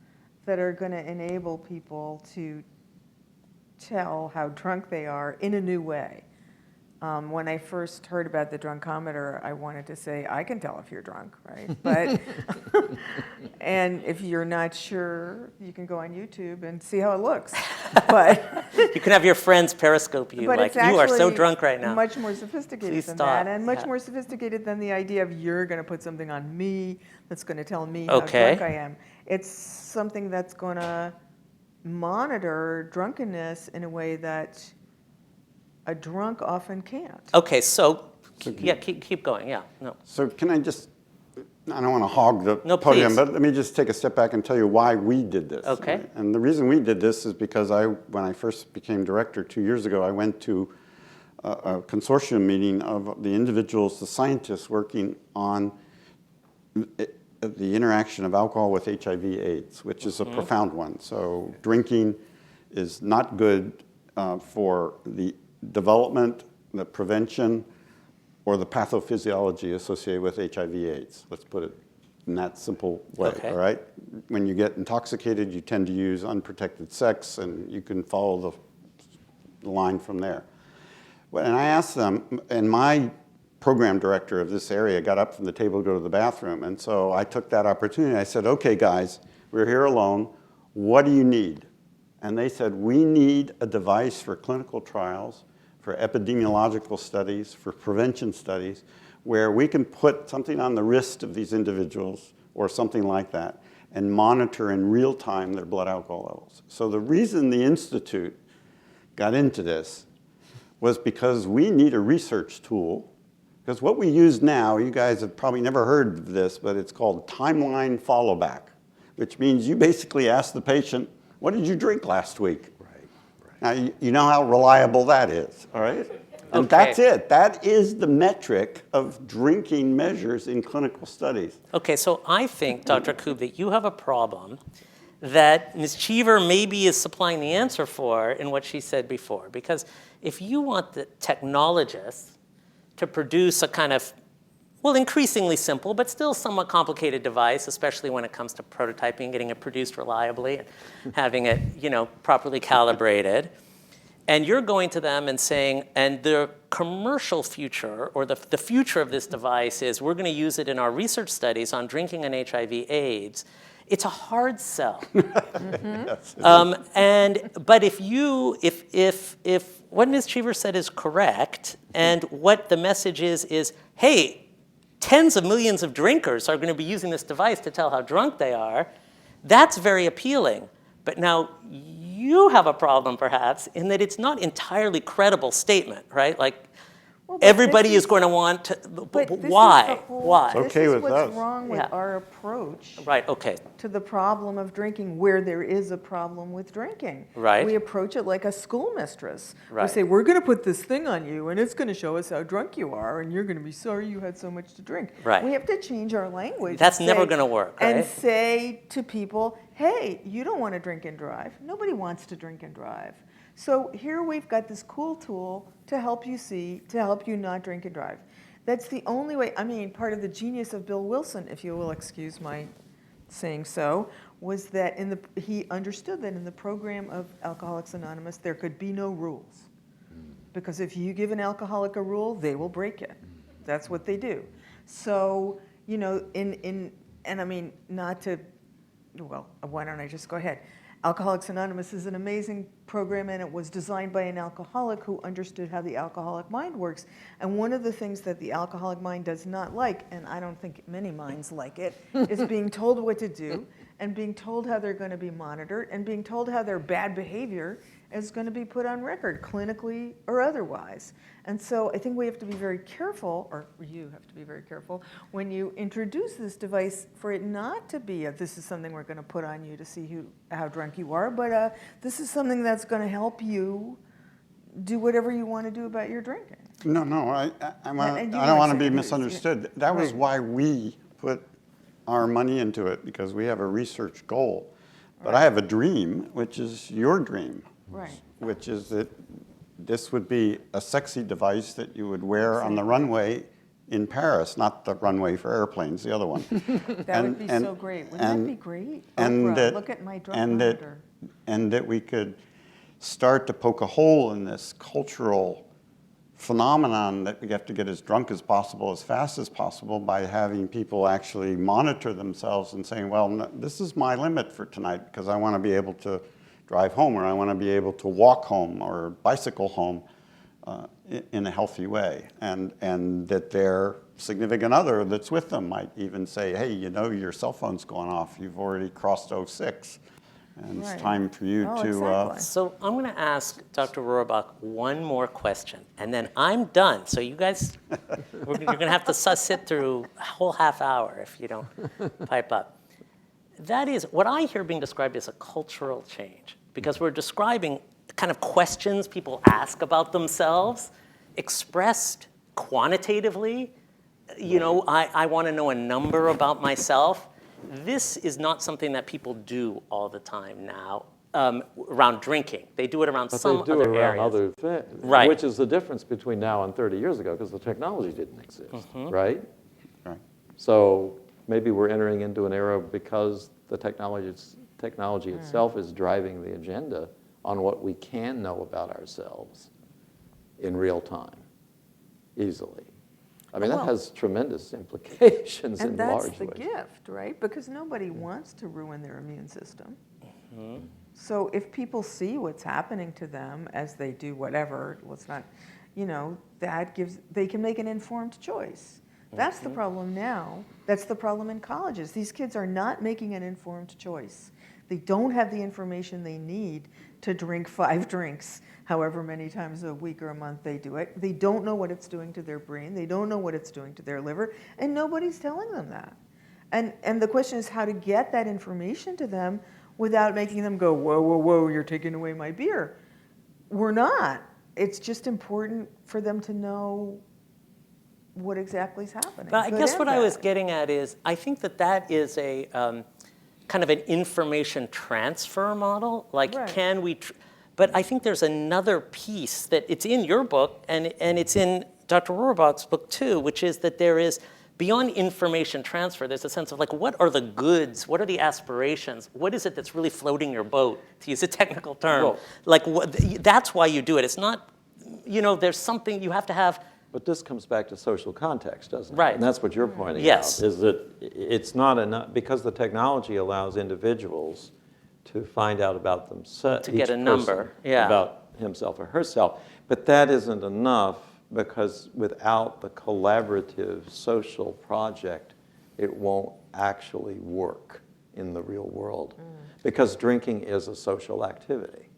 that are going to enable people to tell how drunk they are in a new way. When I first heard about the drunkometer, I wanted to say, I can tell if you're drunk, right? But, and if you're not sure, you can go on YouTube and see how it looks. But You can have your friends periscope you, but like, it's you are so actually drunk right now. much more sophisticated Please than stop. that, and much Yeah. more sophisticated than the idea of you're going to put something on me that's going to tell me Okay. how drunk I am. It's something that's going to monitor drunkenness in a way that a drunk often can't. Okay, so yeah, keep going, yeah, no. So can I just, I don't want to hog the No, podium, please. but let me just take a step back and tell you why we did this. Okay. right? And the reason we did this is because when I first became director 2 years ago, I went to a consortium meeting of the individuals, the scientists working on the interaction of alcohol with HIV/AIDS, which is a profound one. So drinking is not good for the development, the prevention, or the pathophysiology associated with HIV/AIDS. Let's put it in that simple way, Okay. all right? When you get intoxicated, you tend to use unprotected sex, and you can follow the line from there. And I asked them, and my program director of this area got up from the table to go to the bathroom, and so I took that opportunity. I said, okay, guys, we're here alone. What do you need? And they said, we need a device for clinical trials, for epidemiological studies, for prevention studies, where we can put something on the wrist of these individuals or something like that and monitor in real time their blood alcohol levels. So the reason the Institute got into this was because we need a research tool. Because what we use now, you guys have probably never heard of this, but it's called timeline followback, which means you basically ask the patient, what did you drink last week? Now, you know how reliable that is, all right? And Okay. that's it. That is the metric of drinking measures in clinical studies. Okay, so I think, Dr. Koob, that you have a problem that Ms. Cheever maybe is supplying the answer for in what she said before. Because if you want the technologists to produce a kind of, well, increasingly simple, but still somewhat complicated device, especially when it comes to prototyping, getting it produced reliably, and having it, properly calibrated. And you're going to them and saying, and the commercial future, or the future of this device is, we're going to use it in our research studies on drinking and HIV/AIDS. It's a hard sell. Yes. But if what Ms. Cheever said is correct, and what the message is, hey, tens of millions of drinkers are going to be using this device to tell how drunk they are, that's very appealing. But now you have a problem, perhaps, in that it's not entirely credible statement, right? Like, Well, but everybody this is going to want to, But this is why? the whole- Why? It's okay This is with what's us. wrong with Yeah. our approach Right, okay. to the problem of drinking, where there is a problem with drinking. Right. We approach it like a schoolmistress. We Right. say, we're going to put this thing on you, and it's going to show us how drunk you are, and you're going to be sorry you had so much to drink. Right. We have to change our language. That's and never say- gonna work, And right? say to people, hey, you don't want to drink and drive. Nobody wants to drink and drive. So here we've got this cool tool to help you not drink and drive. That's the only way. I mean, part of the genius of Bill Wilson, if you will excuse my saying so was that he understood that in the program of Alcoholics Anonymous, there could be no rules. Because if you give an alcoholic a rule, they will break it. That's what they do. So, you know, and I mean, not to, well, why don't I just go ahead? Alcoholics Anonymous is an amazing program, and it was designed by an alcoholic who understood how the alcoholic mind works. And one of the things that the alcoholic mind does not like, and I don't think many minds like it, is being told what to do, and being told how they're going to be monitored, and being told how their bad behavior is going to be put on record, clinically or otherwise. And so I think we have to be very careful, or you have to be very careful, when you introduce this device for it not to be this is something we're going to put on you to see how drunk you are, but this is something that's going to help you do whatever you want to do about your drinking. No, I And don't you want to said be it is, misunderstood. That was Right. why we put our money into it, because we have a research goal. But I have a dream, which is your dream. Right. Which is that this would be a sexy device that you would wear on the runway in Paris, not the runway for airplanes, the other one. That would be so great. Wouldn't that be great? Oprah, look at my drunk monitor. And that we could start to poke a hole in this cultural phenomenon that we have to get as drunk as possible, as fast as possible, by having people actually monitor themselves and saying, well, no, this is my limit for tonight because I want to be able to drive home, or I want to be able to walk home or bicycle home in a healthy way. And that their significant other that's with them might even say, hey, you know, your cell phone's going off. You've already crossed 06. And Right. it's time for you Oh, to... exactly. So I'm going to ask Dr. Rohrbach one more question, and then I'm done. So you guys, you're going to have to sit through a whole half hour if you don't pipe up. That is, what I hear being described as a cultural change, because we're describing kind of questions people ask about themselves, expressed quantitatively. You know, I want to know a number about myself. This is not something that people do all the time now around drinking. They do it around But some they do other it around areas. other things, Right. which is the difference between now and 30 years ago, because the technology didn't exist, right? Right. So maybe we're entering into an era because the technology itself is driving the agenda on what we can know about ourselves in real time, easily. I mean, that Well, has tremendous implications in And that's large the ways. gift, right? Because nobody wants to ruin their immune system. So if people see what's happening to them as they do whatever, let's not, you know, they can make an informed choice. That's the problem now. That's the problem in colleges. These kids are not making an informed choice. They don't have the information they need to drink 5 drinks, however many times a week or a month they do it. They don't know what it's doing to their brain. They don't know what it's doing to their liver, and nobody's telling them that. And the question is how to get that information to them without making them go, whoa, whoa, whoa, you're taking away my beer. We're not. It's just important for them to know what exactly is happening. But I good guess and what I was bad. getting at is, I think that is a kind of an information transfer model. Like, Right. can we? But I think there's another piece that it's in your book, and it's in Dr. Rohrbach's book too, which is that there is, beyond information transfer, there's a sense of like, what are the goods? What are the aspirations? What is it that's really floating your boat, to use a technical term? Well- Like, that's why you do it. It's not, you know, there's something you have to have. But this comes back to social context, doesn't it? Right. And that's what you're pointing Yes. out, is that it's not enough, because the technology allows individuals to find out about themselves. To get a number, yeah. About himself or herself. But that isn't enough, because without the collaborative social project, it won't actually work in the real world. Because drinking is a social activity,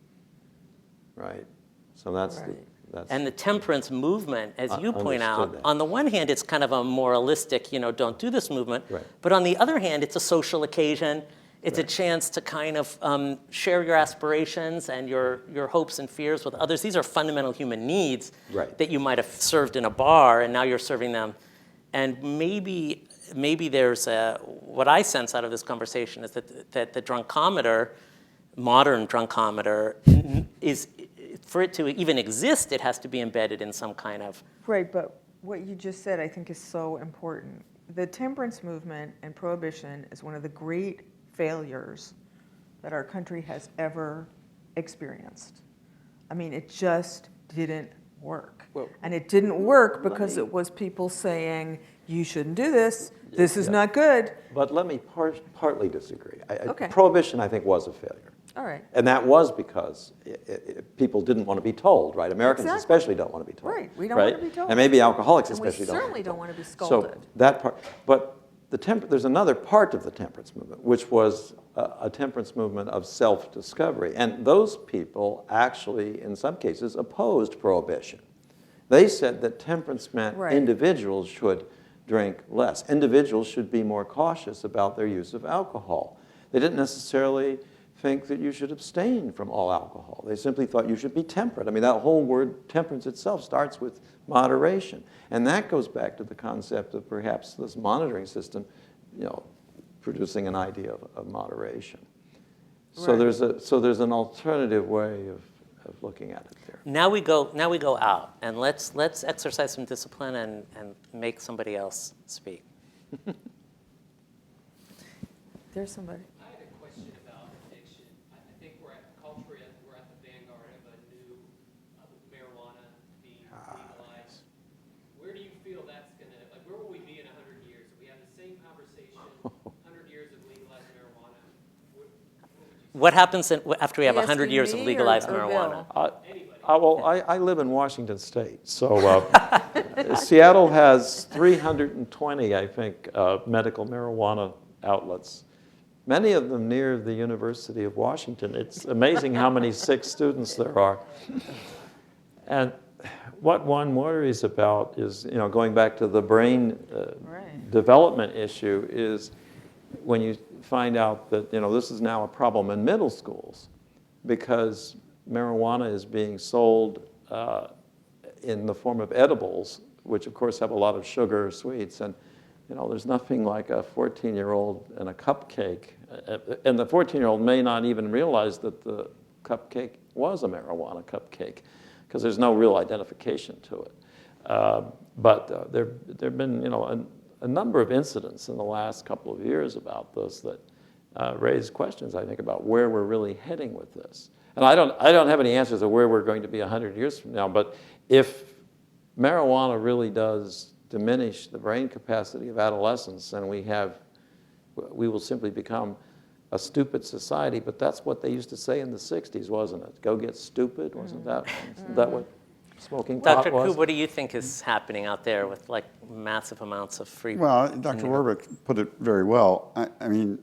right? So that's Right. that's. And the temperance movement, as you point out, Understood that. on the one hand, it's kind of a moralistic, you know, don't do this movement. Right. But on the other hand, it's a social occasion. It's a chance to kind of share your aspirations and your hopes and fears with others. These are fundamental human needs Right. that you might have served in a bar, and now you're serving them. And maybe there's what I sense out of this conversation is that the drunkometer, modern drunkometer, is, for it to even exist, it has to be embedded in some kind of. Right, but what you just said I think is so important. the temperance movement and prohibition is one of the great failures that our country has ever experienced. I mean, it just didn't work. Well, And it didn't work because it was people saying, you shouldn't do this, this is Yeah. not good. But let me partly disagree. Okay. Prohibition, I think, was a failure. All right, And that was because people didn't want to be told, right? Americans Exactly. especially don't want to be told. Right, we don't want to right? be told. And maybe alcoholics and we especially don't want to certainly be told. don't want to be So scolded. that part, but there's another part of the temperance movement, which was a temperance movement of self-discovery. And those people actually, in some cases, opposed prohibition. They said that temperance meant Right. individuals should drink less. Individuals should be more cautious about their use of alcohol. They didn't necessarily think that you should abstain from all alcohol. They simply thought you should be temperate. I mean, that whole word temperance itself starts with moderation. And that goes back to the concept of perhaps this monitoring system, producing an idea of moderation. So Right. there's an alternative way of looking at it there. Now we go out, and let's exercise some discipline and make somebody else speak. There's somebody. I had a question about addiction. I think culturally, we're at the vanguard of a new marijuana being legalized. Where do you feel that's gonna, where will we be in 100 years? If we have the same conversation, 100 years of legalized marijuana, what would you say? What happens after we have Are you 100 years asking of me legalized or marijuana? Bill? I live in Washington State, so Seattle has 320, I think, medical marijuana outlets. Many of them near the University of Washington. It's amazing how many sick students there are. And what one worries about is, going back to the brain Right. development issue, is when you find out that, this is now a problem in middle schools because marijuana is being sold in the form of edibles, which of course have a lot of sugar, sweets, and there's nothing like a 14-year-old and a cupcake. And the 14-year-old may not even realize that the cupcake was a marijuana cupcake because there's no real identification to it. But there have been, a number of incidents in the last couple of years about this that raise questions, I think, about where we're really heading with this. And I don't have any answers of where we're going to be 100 years from now, but if marijuana really does diminish the brain capacity of adolescents, and we will simply become a stupid society. But that's what they used to say in the 60s, wasn't it? Go get stupid, wasn't that what smoking pot Dr. was? Koo, what do you think is happening out there with massive amounts of free? Well, Dr. Warbeck put it very well. I mean,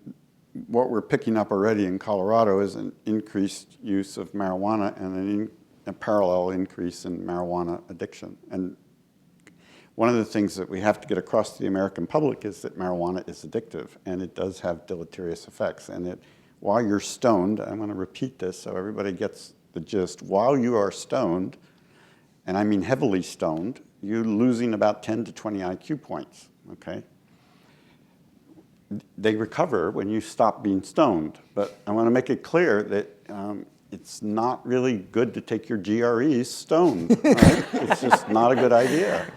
what we're picking up already in Colorado is an increased use of marijuana and a parallel increase in marijuana addiction. And one of the things that we have to get across to the American public is that marijuana is addictive, and it does have deleterious effects. And while you're stoned, I'm going to repeat this so everybody gets the gist, while you are stoned, and I mean heavily stoned, you're losing about 10 to 20 IQ points, okay? They recover when you stop being stoned, but I want to make it clear that it's not really good to take your GREs stoned. Right? It's just not a good idea.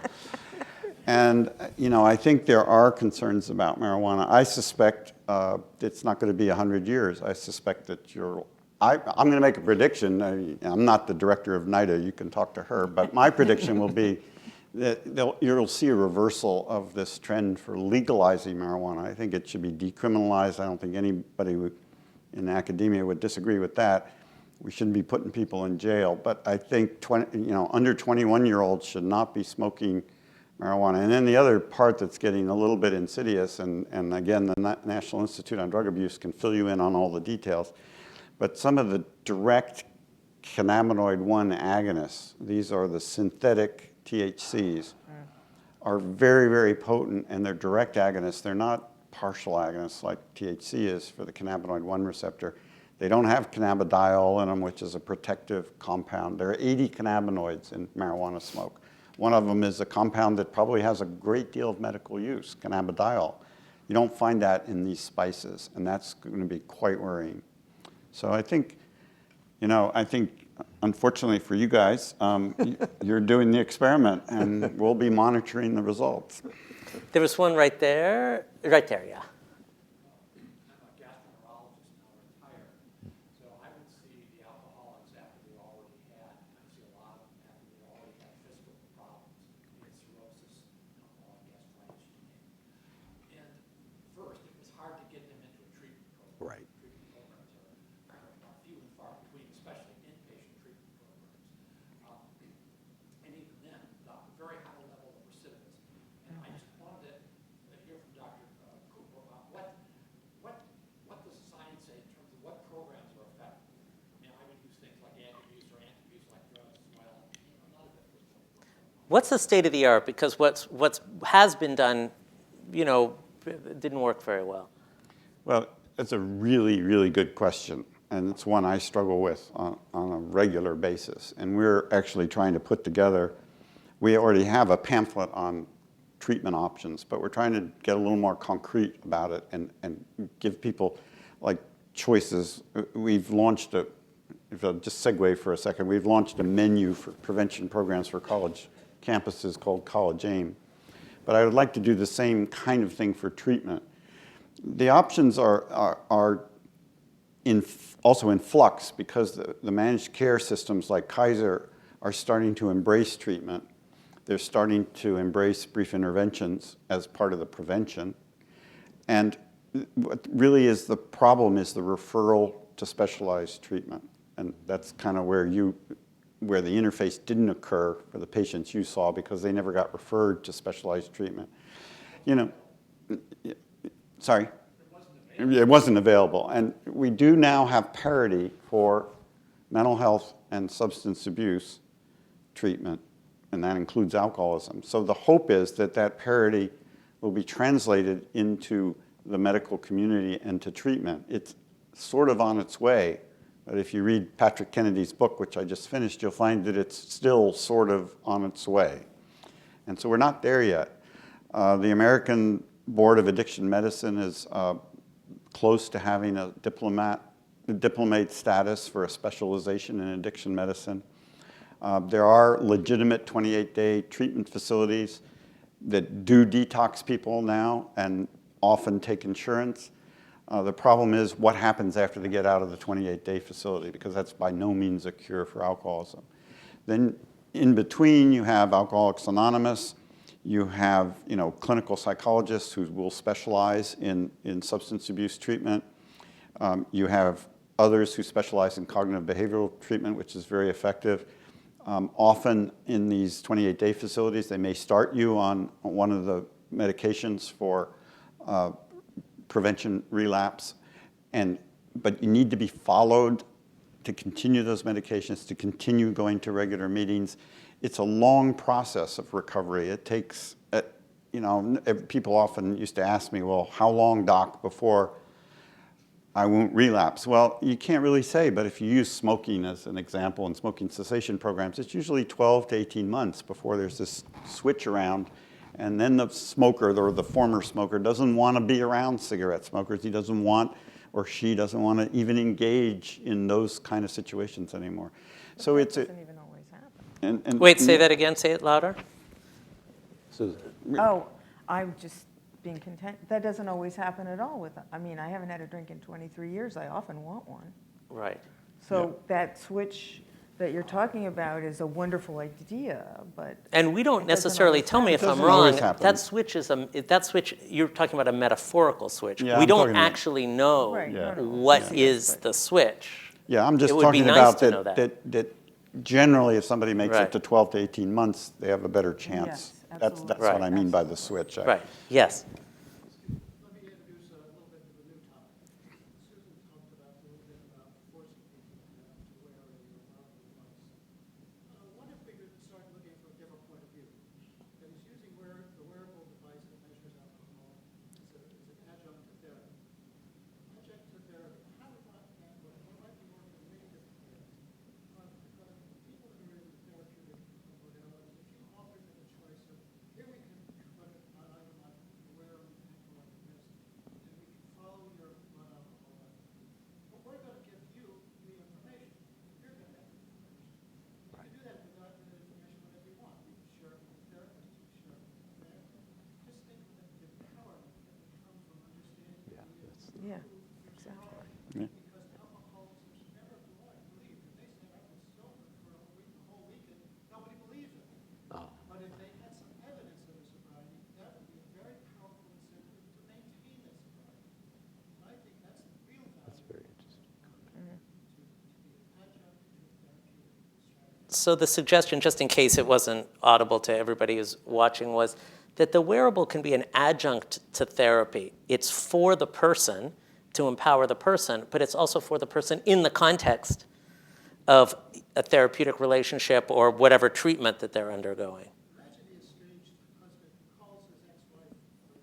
And I think there are concerns about marijuana. I suspect it's not going to be 100 years. I suspect that I'm going to make a prediction. I'm not the director of NIDA. You can talk to her. But my prediction will be that you'll see a reversal of this trend for legalizing marijuana. I think it should be decriminalized. I don't think anybody in academia would disagree with that. We shouldn't be putting people in jail. But I think under 21-year-olds should not be smoking marijuana. And then the other part that's getting a little bit insidious, and again, the National Institute on Drug Abuse can fill you in on all the details, but some of the direct cannabinoid 1 agonists, these are the synthetic THCs, are very, very potent, and they're direct agonists. They're not partial agonists like THC is for the cannabinoid 1 receptor. They don't have cannabidiol in them, which is a protective compound. There are 80 cannabinoids in marijuana smoke. One of them is a compound that probably has a great deal of medical use, cannabidiol. You don't find that in these spices, and that's going to be quite worrying. So I think, unfortunately for you guys, you're doing the experiment, and we'll be monitoring the results. There was one right there, yeah. I'm a gastroenterologist now, retired, so I would see the alcoholics after they already had, I see a lot of them after they already had fiscal problems, be it cirrhosis, alcoholic gastritis, you name it. And first, it was hard to get them into a treatment program. Right. Treatment programs are few and far between, especially inpatient treatment programs. And even then, the very high level of recidivism. And I just wanted to hear from Dr. Cooper about what does science say in terms of what programs are effective? And I would use things like anti-abuse or anti-abuse like drugs as well. None of it was What's the state of the art? Because what's has been done, didn't work very well. Well, that's a really, really good question, and it's one I struggle with on a regular basis. And we're actually trying to put together, we already have a pamphlet on treatment options, but we're trying to get a little more concrete about it and give people like choices. We've launched if I'll just segue for a second, we've launched a menu for prevention programs for college campuses called College Aim. But I would like to do the same kind of thing for treatment. The options are also in flux because the managed care systems like Kaiser are starting to embrace treatment. They're starting to embrace brief interventions as part of the prevention. And what really is the problem is the referral to specialized treatment. And that's kind of where the interface didn't occur for the patients you saw because they never got referred to specialized treatment. Sorry? It wasn't available. And we do now have parity for mental health and substance abuse treatment, and that includes alcoholism. So the hope is that parity will be translated into the medical community and to treatment. It's sort of on its way, but if you read Patrick Kennedy's book, which I just finished, you'll find that it's still sort of on its way. And so we're not there yet. The American Board of Addiction Medicine is close to having a diplomate status for a specialization in addiction medicine. There are legitimate 28-day treatment facilities that do detox people now and often take insurance. The problem is what happens after they get out of the 28-day facility, because that's by no means a cure for alcoholism. Then in between, you have Alcoholics Anonymous. You have clinical psychologists who will specialize in substance abuse treatment. You have others who specialize in cognitive behavioral treatment, which is very effective. Often in these 28-day facilities, they may start you on one of the medications for prevention relapse, but you need to be followed to continue those medications, to continue going to regular meetings. It's a long process of recovery. It takes, people often used to ask me, well, how long, doc, before I won't relapse? Well, you can't really say, but if you use smoking as an example in smoking cessation programs, it's usually 12 to 18 months before there's this switch around. And then the smoker, or the former smoker, doesn't want to be around cigarette smokers. He doesn't want, or she doesn't want to even engage in those kind of situations anymore. So That it's doesn't even always happen. Wait, say that again. Say it louder. Susan. Oh, I'm just being content. That doesn't always happen at all I haven't had a drink in 23 years. I often want one. Right. So that switch that you're talking about is a wonderful idea, but And we don't it doesn't necessarily, always tell me if happen. I'm It doesn't always wrong, happen. that switch, you're talking about a metaphorical switch. Yeah, We I'm don't talking about- actually know Right, Yeah. no, no, what yes, is but- the switch. Yeah, I'm just It would be talking nice about to know that generally if somebody makes Right. it to 12 to 18 months, they have a better chance. Yes, That's absolutely. what I Right. mean by the switch. Right, yes. Let me introduce a little bit of a new topic. Susan talked about a little bit about forcing people to wear your wearable device. What if we could start looking from a different point of view? That is using the wearable device that measures alcohol as an adjunct to therapy. Adjunct to therapy, how would that work? What might be working in many different ways? Because people who are in therapeutic modalities, if you offer them a choice of, here we can put an item on the wearable Yeah, exactly. Yeah. because alcoholics never believe. If they said I was sober for a week, the whole weekend, nobody believes it. But if they had some evidence of their sobriety, that would be a very powerful incentive to maintain their sobriety. And I think that's the real value. That's very interesting. To be an adjunct to a therapeutic strategy. So the suggestion, just in case it wasn't audible to everybody who's watching, was that the wearable can be an adjunct to therapy. It's for the person, to empower the person, but it's also for the person in the context of a therapeutic relationship or whatever treatment that they're undergoing. Imagine the estranged husband who calls his ex-wife or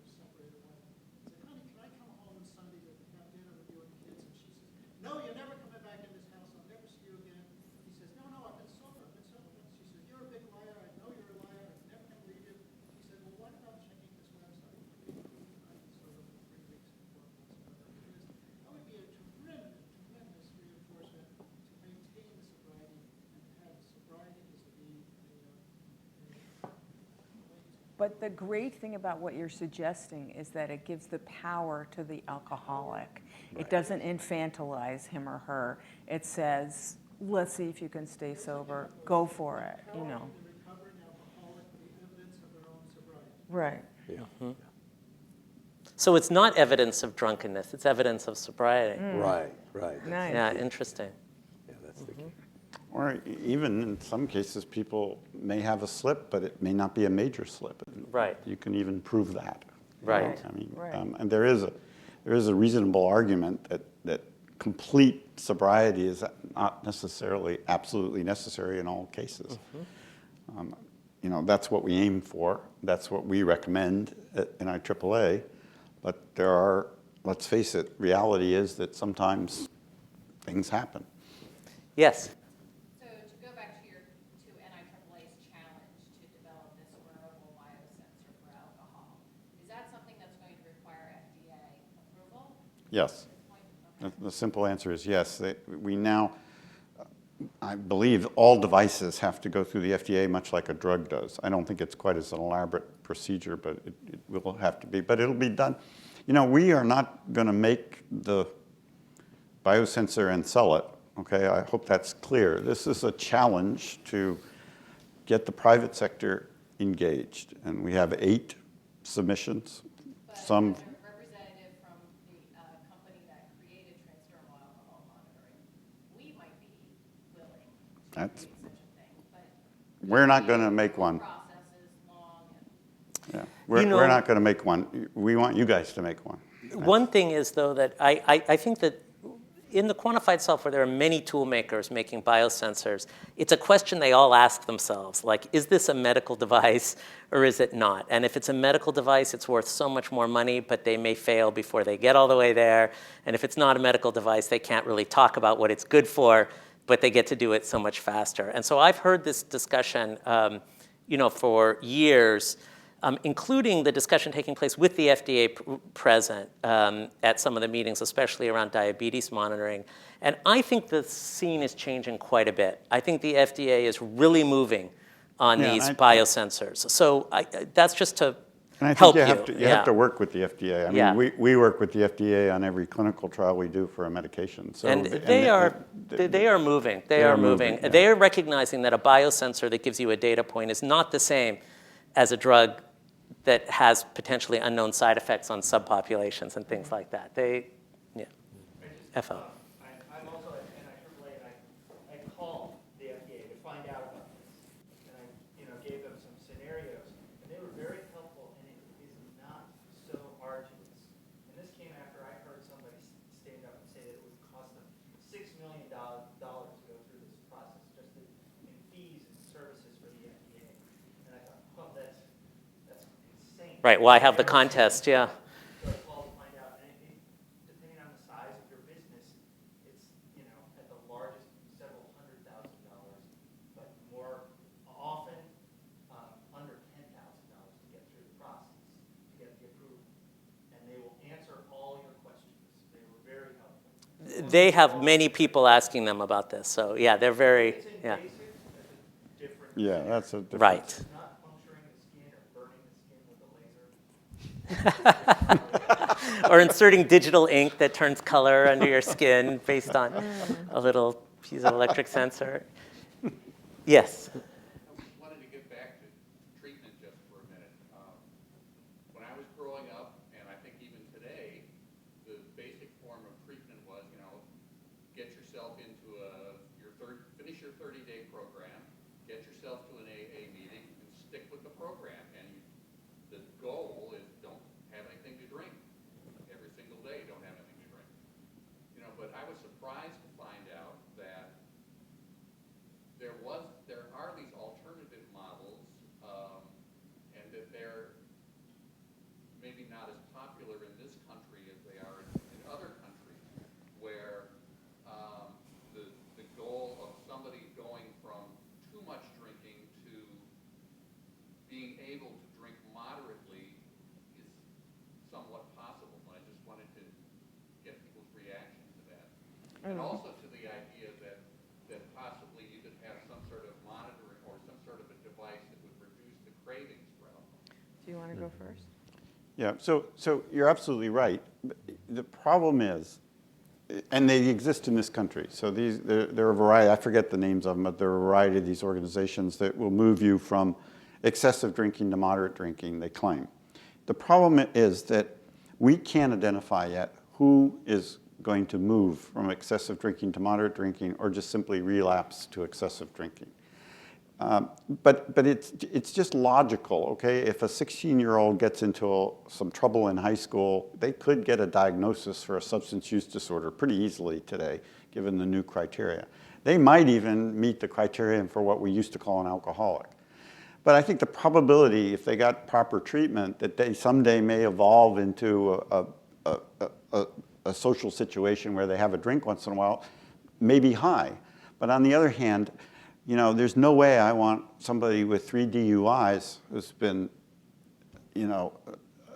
separated wife and says, honey, can I come home on Sunday to have dinner with you and the kids? And she says, no, you're never coming back in this house. I'll never see you again. He says, no, I've been sober. She says, you're a big liar. I know you're a liar. I never can believe you. He said, well, what about checking this website? I've been sober for 3 weeks and 4 months. That would be a tremendous reinforcement to maintain the sobriety and to have sobriety is to be But the great thing about what you're suggesting is that it gives the power to the alcoholic. It doesn't infantilize him or her. It says, let's see if you can stay sober. Go for it, you know. the recovering alcoholic the evidence of their own sobriety. Right. Yeah. So it's not evidence of drunkenness, it's evidence of sobriety. Right, right. Nice. Yeah, interesting. Yeah, that's the key. Or even in some cases, people may have a slip, but it may not be a major slip. Right. You can even prove that. Right. I mean, Right. and there is a reasonable argument that complete sobriety is not necessarily absolutely necessary in all cases. You know, that's what we aim for. That's what we recommend in IAAA. But there are, let's face it, reality is that sometimes things happen. Yes. So to go back to NIAAA's challenge to develop this wearable biosensor for alcohol, is that something that's going to require FDA approval Yes. at this point? Okay. The simple answer is yes. We now, I believe all devices have to go through the FDA much like a drug does. I don't think it's quite as an elaborate procedure, but it will have to be. But it'll be done. You know, we are not going to make the biosensor and sell it, okay? I hope that's clear. This is a challenge to get the private sector engaged. And we have 8 submissions. But Some, as a representative from the company that created transdermal alcohol monitoring, we might be willing to create That's- such a thing, but we're not going to make the one. process is long and Yeah. You know- We're not going to make one. We want you guys to make one. One thing is, though, that I think that in the quantified software, there are many tool makers making biosensors. It's a question they all ask themselves, like, is this a medical device or is it not? And if it's a medical device, it's worth so much more money, but they may fail before they get all the way there. And if it's not a medical device, they can't really talk about what it's good for, but they get to do it so much faster. And so I've heard this discussion, for years, including the discussion taking place with the FDA present at some of the meetings, especially around diabetes monitoring. And I think the scene is changing quite a bit. I think the FDA is really moving on Yeah, these I- biosensors. So that's just to And I help think you. you have to work with the FDA. I mean, Yeah. we work with the FDA on every clinical trial we do for a medication. So And they are moving. They are moving. yeah. They are recognizing that a biosensor that gives you a data point is not the same as a drug that has potentially unknown side effects on subpopulations and things like that. FO. I'm also at NIAAA, and I called the FDA to find out about this. And I gave them some scenarios, and they were very helpful, and it is not so arduous. And this came after I heard somebody stand up and say that it would cost them $6 million to go through this process, just in fees and services for the FDA. And I thought, oh, that's insane. Right, why have the contest? Yeah. So I called to find out, and depending on the size of your business, it's, at the largest, several $100,000, but more often, under $10,000 to get through the process, to get the approval. And they will answer all your questions. They were very helpful. They have many people asking them about this. So, yeah, they're very, It's yeah. invasive, that's a different. Yeah, that's a different. Right. It's not puncturing the skin or burning the skin with a laser. or inserting digital ink that turns color under your skin based on a little piece of electric sensor. Yes. I wanted to get back to treatment just for a minute. When I was growing up, and I think even today, the basic form of treatment was, get yourself into finish your 30-day program, get yourself to an AA meeting, and stick with the program. And the goal is don't have anything to drink. Every single day, don't have anything to drink. But I was surprised to find out that there are these alternative models, and that they're maybe not as popular in this country as they are in other countries, where the goal of somebody going from too much drinking to being able to drink moderately is somewhat possible. And I just wanted to get people's reaction to that. And also to the idea that possibly you could have some sort of monitoring or some sort of a device that would reduce the cravings for alcohol. Do you want to go first? Yeah, so you're absolutely right. The problem is, and they exist in this country, so there are a variety, I forget the names of them, but there are a variety of these organizations that will move you from excessive drinking to moderate drinking, they claim. The problem is that we can't identify yet who is going to move from excessive drinking to moderate drinking or just simply relapse to excessive drinking. But it's just logical, okay? If a 16-year-old gets into some trouble in high school, they could get a diagnosis for a substance use disorder pretty easily today, given the new criteria. They might even meet the criterion for what we used to call an alcoholic. But I think the probability, if they got proper treatment, that they someday may evolve into a social situation where they have a drink once in a while may be high. But on the other hand, there's no way I want somebody with 3 DUIs who's been,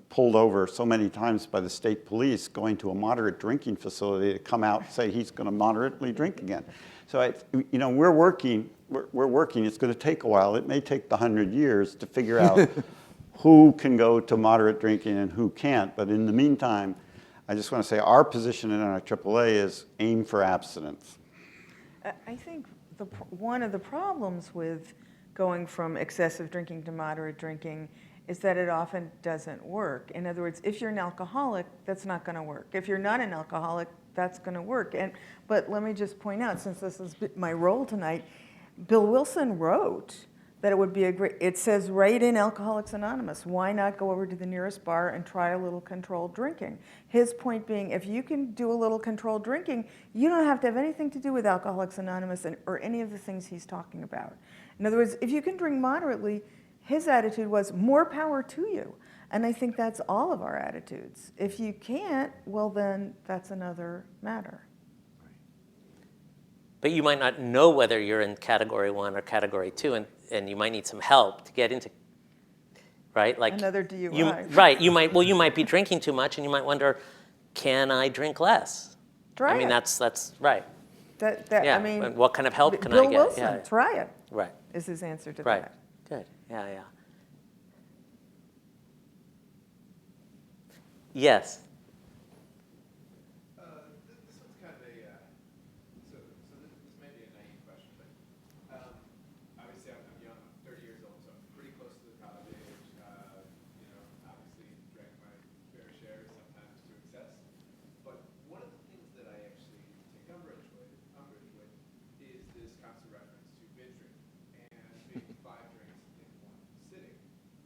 pulled over so many times by the state police going to a moderate drinking facility to come out and say he's going to moderately drink again. So, we're working. It's going to take a while. It may take 100 years to figure out who can go to moderate drinking and who can't. But in the meantime, I just want to say our position in our AAA is aim for abstinence. I think one of the problems with going from excessive drinking to moderate drinking is that it often doesn't work. In other words, if you're an alcoholic, that's not going to work. If you're not an alcoholic, that's going to work. But let me just point out, since this is my role tonight, Bill Wilson wrote that it would be it says right in Alcoholics Anonymous, why not go over to the nearest bar and try a little controlled drinking? His point being, if you can do a little controlled drinking, you don't have to have anything to do with Alcoholics Anonymous or any of the things he's talking about. In other words, if you can drink moderately, his attitude was more power to you. And I think that's all of our attitudes. If you can't, well then that's another matter. But you might not know whether you're in category 1 or category 2, and you might need some help to get into, right? Like another DUI. Right. You might be drinking too much, and you might wonder, can I drink less? Try it. That's right. Yeah. And what kind of help can Bill I get? Wilson, try it. Right. Is his answer to Right. that. Good. Yeah. Yes. This one's kind of so this may be a naive question, but obviously I'm young, I'm 30 years old, so I'm pretty close to the college age. Obviously drank my fair share, sometimes to excess. But one of the things that I actually take umbrage with is this constant reference to binge drinking and being 5 drinks in one sitting,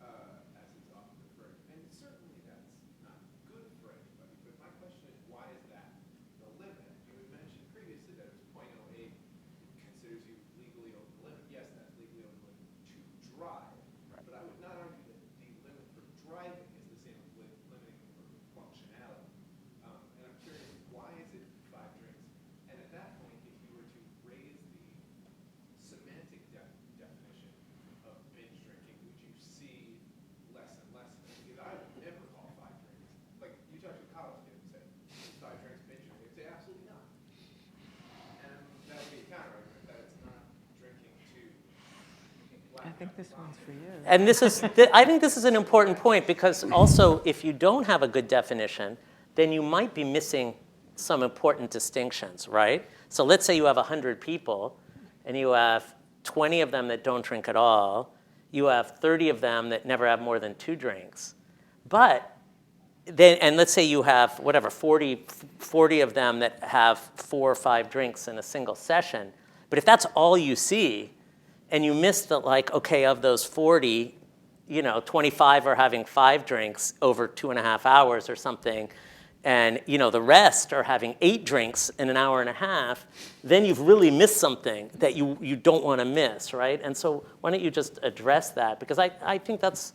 as it's often referred. And certainly that's not good for anybody. But my question is, why is that the limit? You had mentioned previously that it was 0.08 considers you legally over the limit. Yes, that's legally over the limit to drive. Right. But I would not argue that the limit for driving is the same as limiting for functionality. And I'm curious, why is it 5 drinks? And at that point, if you were to raise the semantic definition of binge drinking, would you see less and less of it? Because I would never call 5 drinks. Like, you talk to a college kid and say, is 5 drinks binge drinking? They'd say, absolutely not. And that would be a counter argument that it's not drinking to I think this one's for you. And I think this is an important point, because also if you don't have a good definition, then you might be missing some important distinctions, right? So let's say you have 100 people, and you have 20 of them that don't drink at all. You have 30 of them that never have more than 2 drinks. But then, and let's say you have, whatever, 40 of them that have 4 or 5 drinks in a single session. But if that's all you see, and you miss that, like, okay, of those 40, 25 are having 5 drinks over 2.5 hours or something, and the rest are having 8 drinks in an hour and a half, then you've really missed something that you don't want to miss, right? And so why don't you just address that? Because I think it's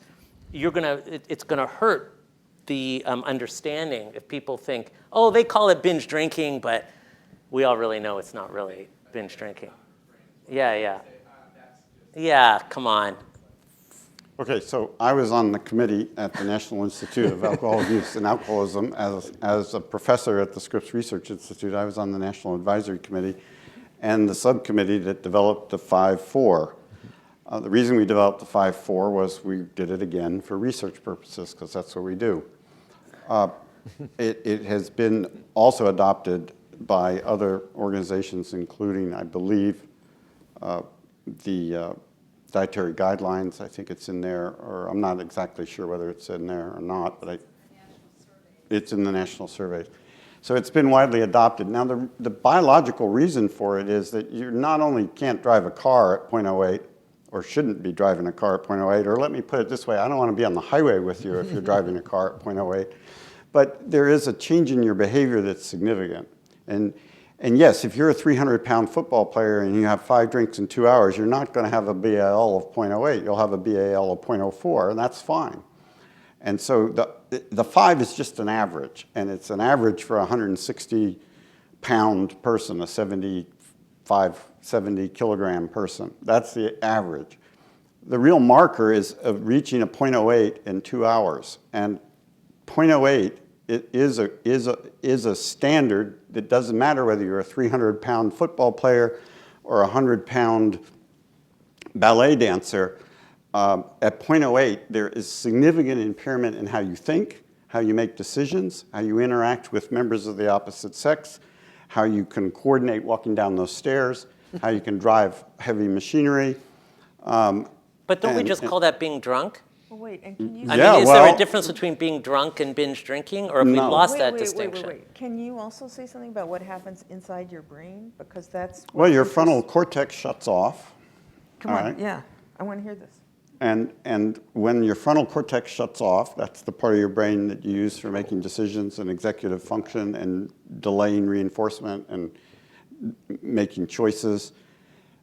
gonna hurt the understanding if people think, oh, they call it binge drinking, but we all really know it's not really binge drinking. Yeah, come on. Okay, so I was on the committee at the National Institute of Alcohol Abuse and Alcoholism as a professor at the Scripps Research Institute. I was on the National Advisory Committee and the subcommittee that developed the 5-4. The reason we developed the 5-4 was we did it again for research purposes, because that's what we do. It has been also adopted by other organizations, including, I believe, the dietary guidelines. I think it's in there, or I'm not exactly sure whether it's in there or not, but it's in the national surveys. So it's been widely adopted. Now, the biological reason for it is that you not only can't drive a car at 0.08, or shouldn't be driving a car at 0.08, or let me put it this way, I don't want to be on the highway with you if you're driving a car at 0.08, but there is a change in your behavior that's significant. And yes, if you're a 300-pound football player and you have 5 drinks in 2 hours, you're not going to have a BAL of 0.08. You'll have a BAL of 0.04, and that's fine. And so the 5 is just an average, and it's an average for a 160-pound person, a 70-kilogram person. That's the average. The real marker is of reaching a 0.08 in 2 hours, and 0.08 it is a standard that doesn't matter whether you're a 300-pound football player or a 100-pound ballet dancer. At 0.08, there is significant impairment in how you think, how you make decisions, how you interact with members of the opposite sex, how you can coordinate walking down those stairs, how you can drive heavy machinery. But don't we just call that being drunk? Well, wait, and can you... I mean, is there a difference between being drunk and binge drinking, or have we lost that distinction? Wait. Can you also say something about what happens inside your brain? Because that's... Well, your frontal cortex shuts off. Come on, yeah. I want to hear this. And when your frontal cortex shuts off, that's the part of your brain that you use for making decisions and executive function and delaying reinforcement and making choices,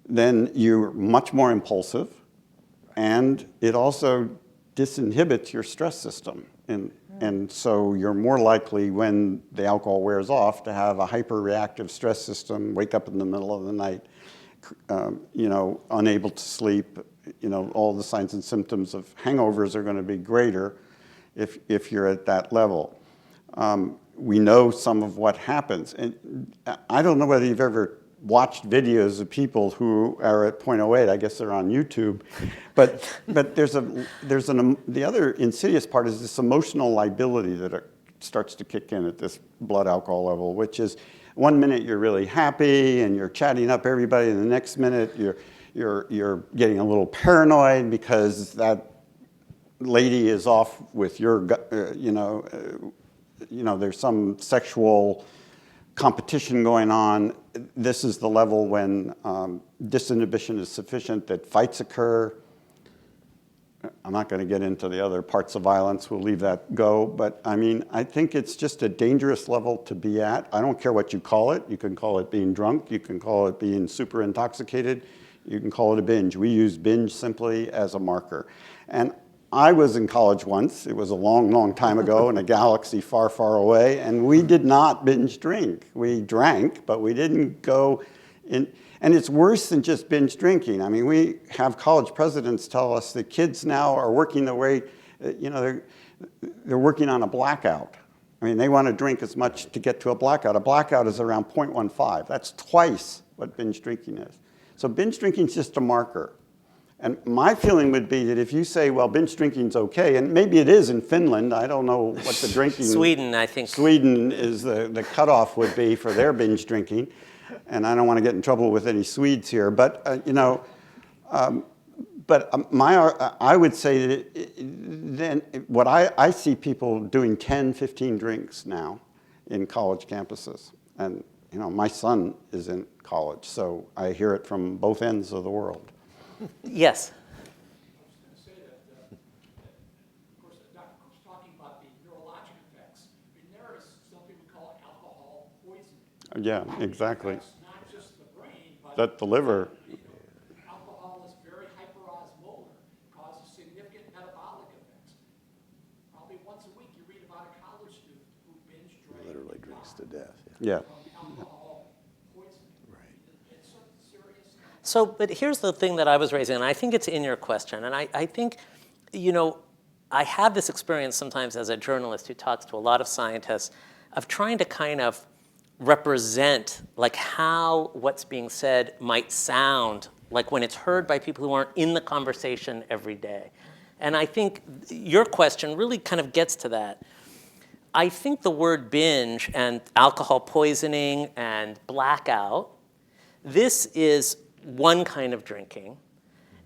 then you're much more impulsive, and it also disinhibits your stress system. And so you're more likely, when the alcohol wears off, to have a hyperreactive stress system, wake up in the middle of the night, unable to sleep. All the signs and symptoms of hangovers are going to be greater if you're at that level. We know some of what happens. And I don't know whether you've ever watched videos of people who are at 0.08. I guess they're on YouTube. But the other insidious part is this emotional liability that starts to kick in at this blood alcohol level, which is 1 minute you're really happy and you're chatting up everybody, and the next minute you're getting a little paranoid because that lady is off with your, there's some sexual competition going on. This is the level when disinhibition is sufficient that fights occur. I'm not going to get into the other parts of violence. We'll leave that go. But I mean, I think it's just a dangerous level to be at. I don't care what you call it. You can call it being drunk. You can call it being super intoxicated. You can call it a binge. We use binge simply as a marker. And I was in college once. It was a long, long time ago in a galaxy far, far away. And we did not binge drink. We drank, but we didn't go in. And it's worse than just binge drinking. I mean, we have college presidents tell us that kids now are working their way, they're working on a blackout. I mean, they want to drink as much to get to a blackout. A blackout is around 0.15. That's twice what binge drinking is. So binge drinking is just a marker. And my feeling would be that if you say, well, binge drinking's okay, and maybe it is in Finland, I don't know what the drinking. Sweden, I think. Sweden is the cutoff would be for their binge drinking. And I don't want to get in trouble with any Swedes here, but I would say that then what I see people doing 10, 15 drinks now in college campuses. And my son is in college, so I hear it from both ends of the world. Yes. I was going to say that, of course, Dr. Cook's talking about the neurologic effects. I mean, there is something we call alcohol poisoning. Yeah, exactly. It's not just the brain, but That the liver. alcohol is very hyperosmolar, causes significant metabolic effects. Probably once a week you read about a college student who binge drank. Literally drinks to death. Yeah. From alcohol poisoning. Right. It's so serious. So, but here's the thing that I was raising, and I think it's in your question. And I think, I have this experience sometimes as a journalist who talks to a lot of scientists of trying to kind of represent like how what's being said might sound like when it's heard by people who aren't in the conversation every day. And I think your question really kind of gets to that. I think the word binge and alcohol poisoning and blackout, this is one kind of drinking.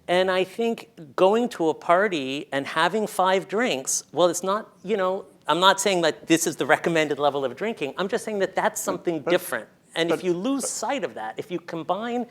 And I think going to a party and having 5 drinks, well, it's not, I'm not saying that this is the recommended level of drinking. I'm just saying that that's something different. And if you lose sight of that, if you combine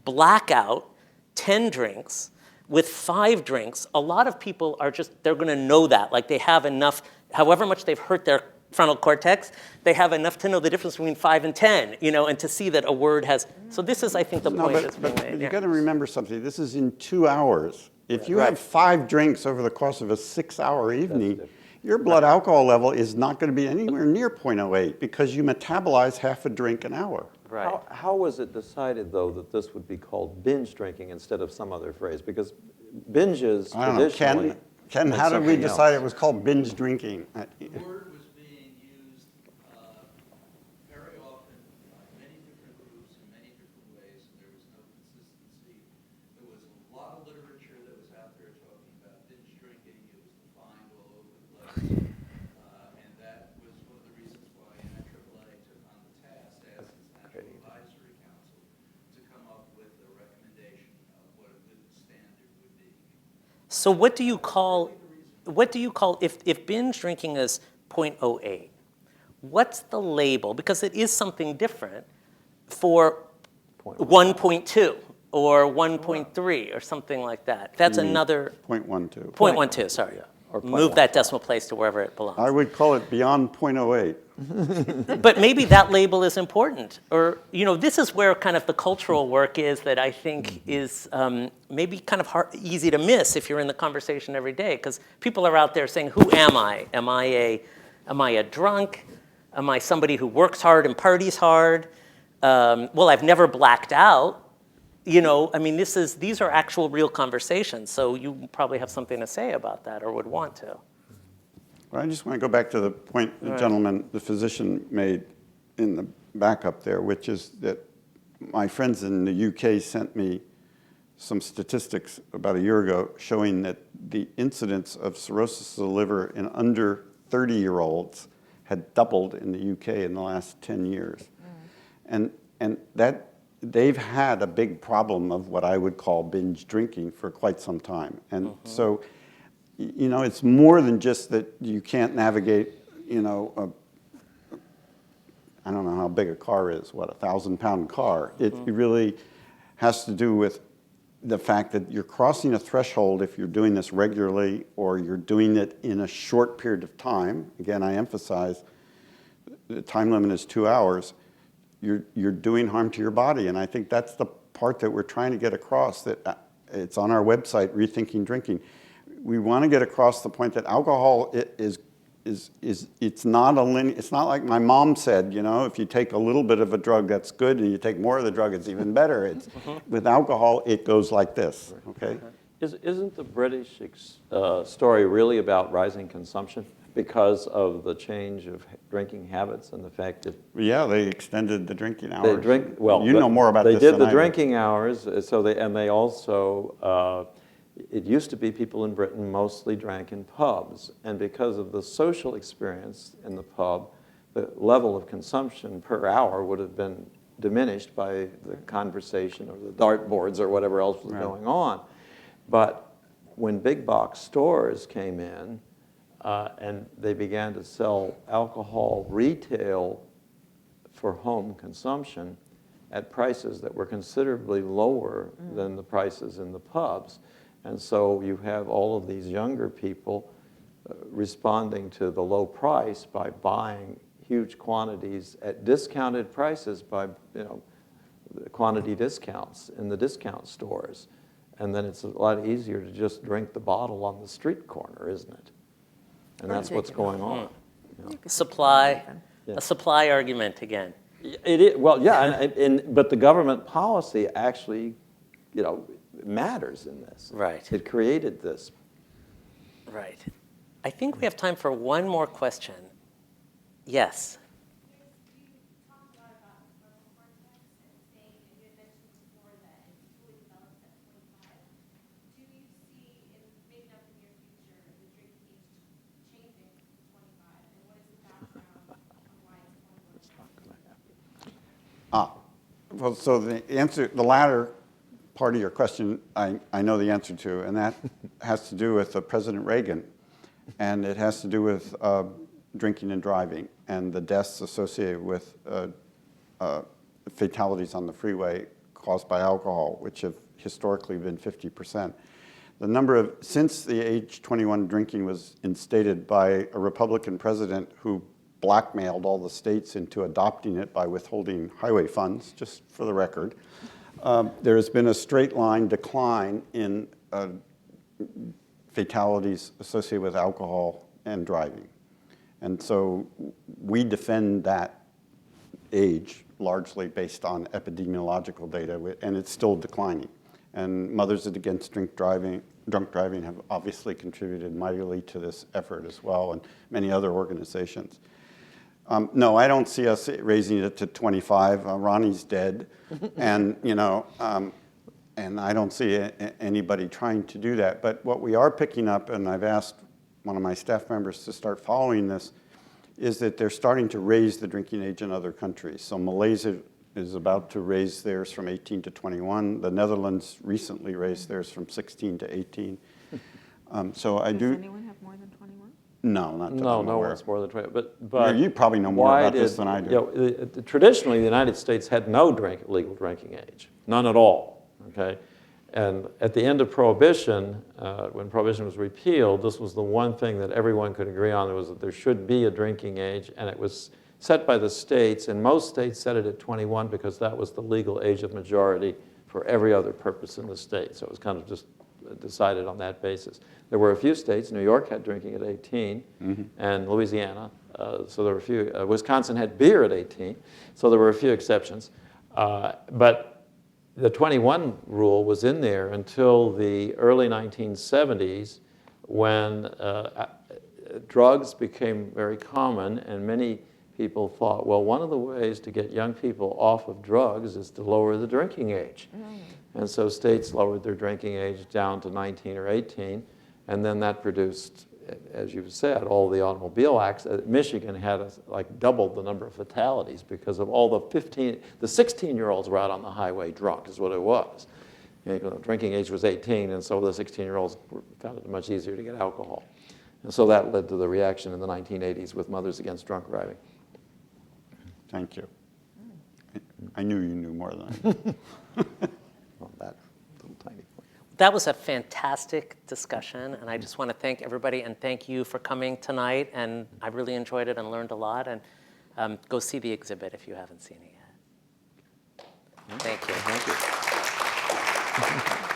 blackout, 10 drinks, with 5 drinks, a lot of people are they're going to know that. Like they have enough, however much they've hurt their frontal cortex, they have enough to know the difference between 5 and 10, and to see that a word has. So this is, I think, the point that's being made. You got to remember something. This is in 2 hours. If you have 5 drinks over the course of a 6-hour evening, your blood alcohol level is not going to be anywhere near 0.08 because you metabolize half a drink an hour. Right. How was it decided, though, that this would be called binge drinking instead of some other phrase? Because binge is I don't know. traditionally. Ken, how did we decide it was called binge drinking? The word was being used very often by many different groups in many different ways, and there was no consistency. There was a lot of literature that was out there talking about binge drinking. It was defined all over the place. And that was one of the reasons why NIAAA took on the task as its National Advisory Council to come up with a recommendation of what a good standard would be. So what do you call if binge drinking is 0.08? What's the label? Because it is something different for 1.2 or 1.3 or something like that. That's another 0.12. 0.12. Sorry, or move that decimal place to wherever it belongs. I would call it beyond 0.08. But maybe that label is important. Or, this is where kind of the cultural work is that I think is maybe kind of easy to miss if you're in the conversation every day. Because people are out there saying, who am I? Am I a drunk? Am I somebody who works hard and parties hard? Well, I've never blacked out. These are actual real conversations. So you probably have something to say about that or would want to. Well, I just want to go back to the point the gentleman, the physician, made in the back up there, which is that my friends in the UK sent me some statistics about a year ago showing that the incidence of cirrhosis of the liver in under 30-year-olds had doubled in the UK in the last 10 years. And that they've had a big problem of what I would call binge drinking for quite some time. And so, it's more than just that you can't navigate, I don't know how big a car is, what, 1,000-pound car. It really has to do with the fact that you're crossing a threshold if you're doing this regularly or you're doing it in a short period of time. Again, I emphasize the time limit is 2 hours. You're doing harm to your body. And I think that's the part that we're trying to get across, that it's on our website, Rethinking Drinking. We want to get across the point that alcohol is it's not it's not like my mom said, if you take a little bit of a drug, that's good, and you take more of the drug, it's even better. With alcohol, it goes like this, okay? Isn't the British story really about rising consumption because of the change of drinking habits and the fact that Yeah, they extended the drinking hours. they drink well? You know more about they this did than the I do. drinking hours, so they also it used to be people in Britain mostly drank in pubs, and because of the social experience in the pub, the level of consumption per hour would have been diminished by the conversation or the dartboards or whatever else was going on. But when big box stores came in and they began to sell alcohol retail for home consumption at prices that were considerably lower than the prices in the pubs. And so you have all of these younger people responding to the low price by buying huge quantities at discounted prices by, quantity discounts in the discount stores. And then it's a lot easier to just drink the bottle on the street corner, isn't it? And that's what's going on. Supply, a supply argument again. It is, well, yeah, but the government policy actually, matters in this. Right. It created this. Right. I think we have time for one more question. Yes. You talked a lot about the frontal cortex and saying, and you had mentioned before that it fully develops at 25. Do you see, in maybe not the near future, the drinking age changing to 25? And what is the background on why it's 21? Well, so the latter part of your question, I know the answer to, and that has to do with President Reagan, and it has to do with drinking and driving and the deaths associated with fatalities on the freeway caused by alcohol, which have historically been 50%. The number of, since the age 21 drinking was instated by a Republican president who blackmailed all the states into adopting it by withholding highway funds, just for the record, there has been a straight line decline in fatalities associated with alcohol and driving. And so we defend that age largely based on epidemiological data, and it's still declining. And Mothers Against Drunk Driving have obviously contributed mightily to this effort as well, and many other organizations. No, I don't see us raising it to 25. Ronnie's dead, and and I don't see anybody trying to do that. But what we are picking up, and I've asked one of my staff members to start following this, is that they're starting to raise the drinking age in other countries. So Malaysia is about to raise theirs from 18 to 21. The Netherlands recently raised theirs from 16 to 18. So I do. Does anyone have more than 21? No, not that No, I'm no aware one's of. more than 20. But You probably know more about this than I do. Traditionally, the United States had no legal drinking age, none at all. Okay, and at the end of Prohibition, when Prohibition was repealed, this was the one thing that everyone could agree on, was that there should be a drinking age, and it was set by the states, and most states set it at 21 because that was the legal age of majority for every other purpose in the state. So it was kind of just decided on that basis. There were a few states. New York had drinking at 18, and Louisiana. So there were a few. Wisconsin had beer at 18, so there were a few exceptions. But the 21 rule was in there until the early 1970s, when drugs became very common, and many people thought, well, one of the ways to get young people off of drugs is to lower the drinking age. And so states lowered their drinking age down to 19 or 18, and then that produced, as you've said, all the automobile accidents. Michigan had like doubled the number of fatalities because of all the 16-year-olds were out on the highway drunk, is what it was. Drinking age was 18, and so the 16-year-olds found it much easier to get alcohol. And so that led to the reaction in the 1980s with Mothers Against Drunk Driving. Thank you. I knew you knew more than I. Well, that little tiny point. That was a fantastic discussion, and I just want to thank everybody and thank you for coming tonight. And I really enjoyed it and learned a lot. And go see the exhibit if you haven't seen it yet. Thank you. Thank you.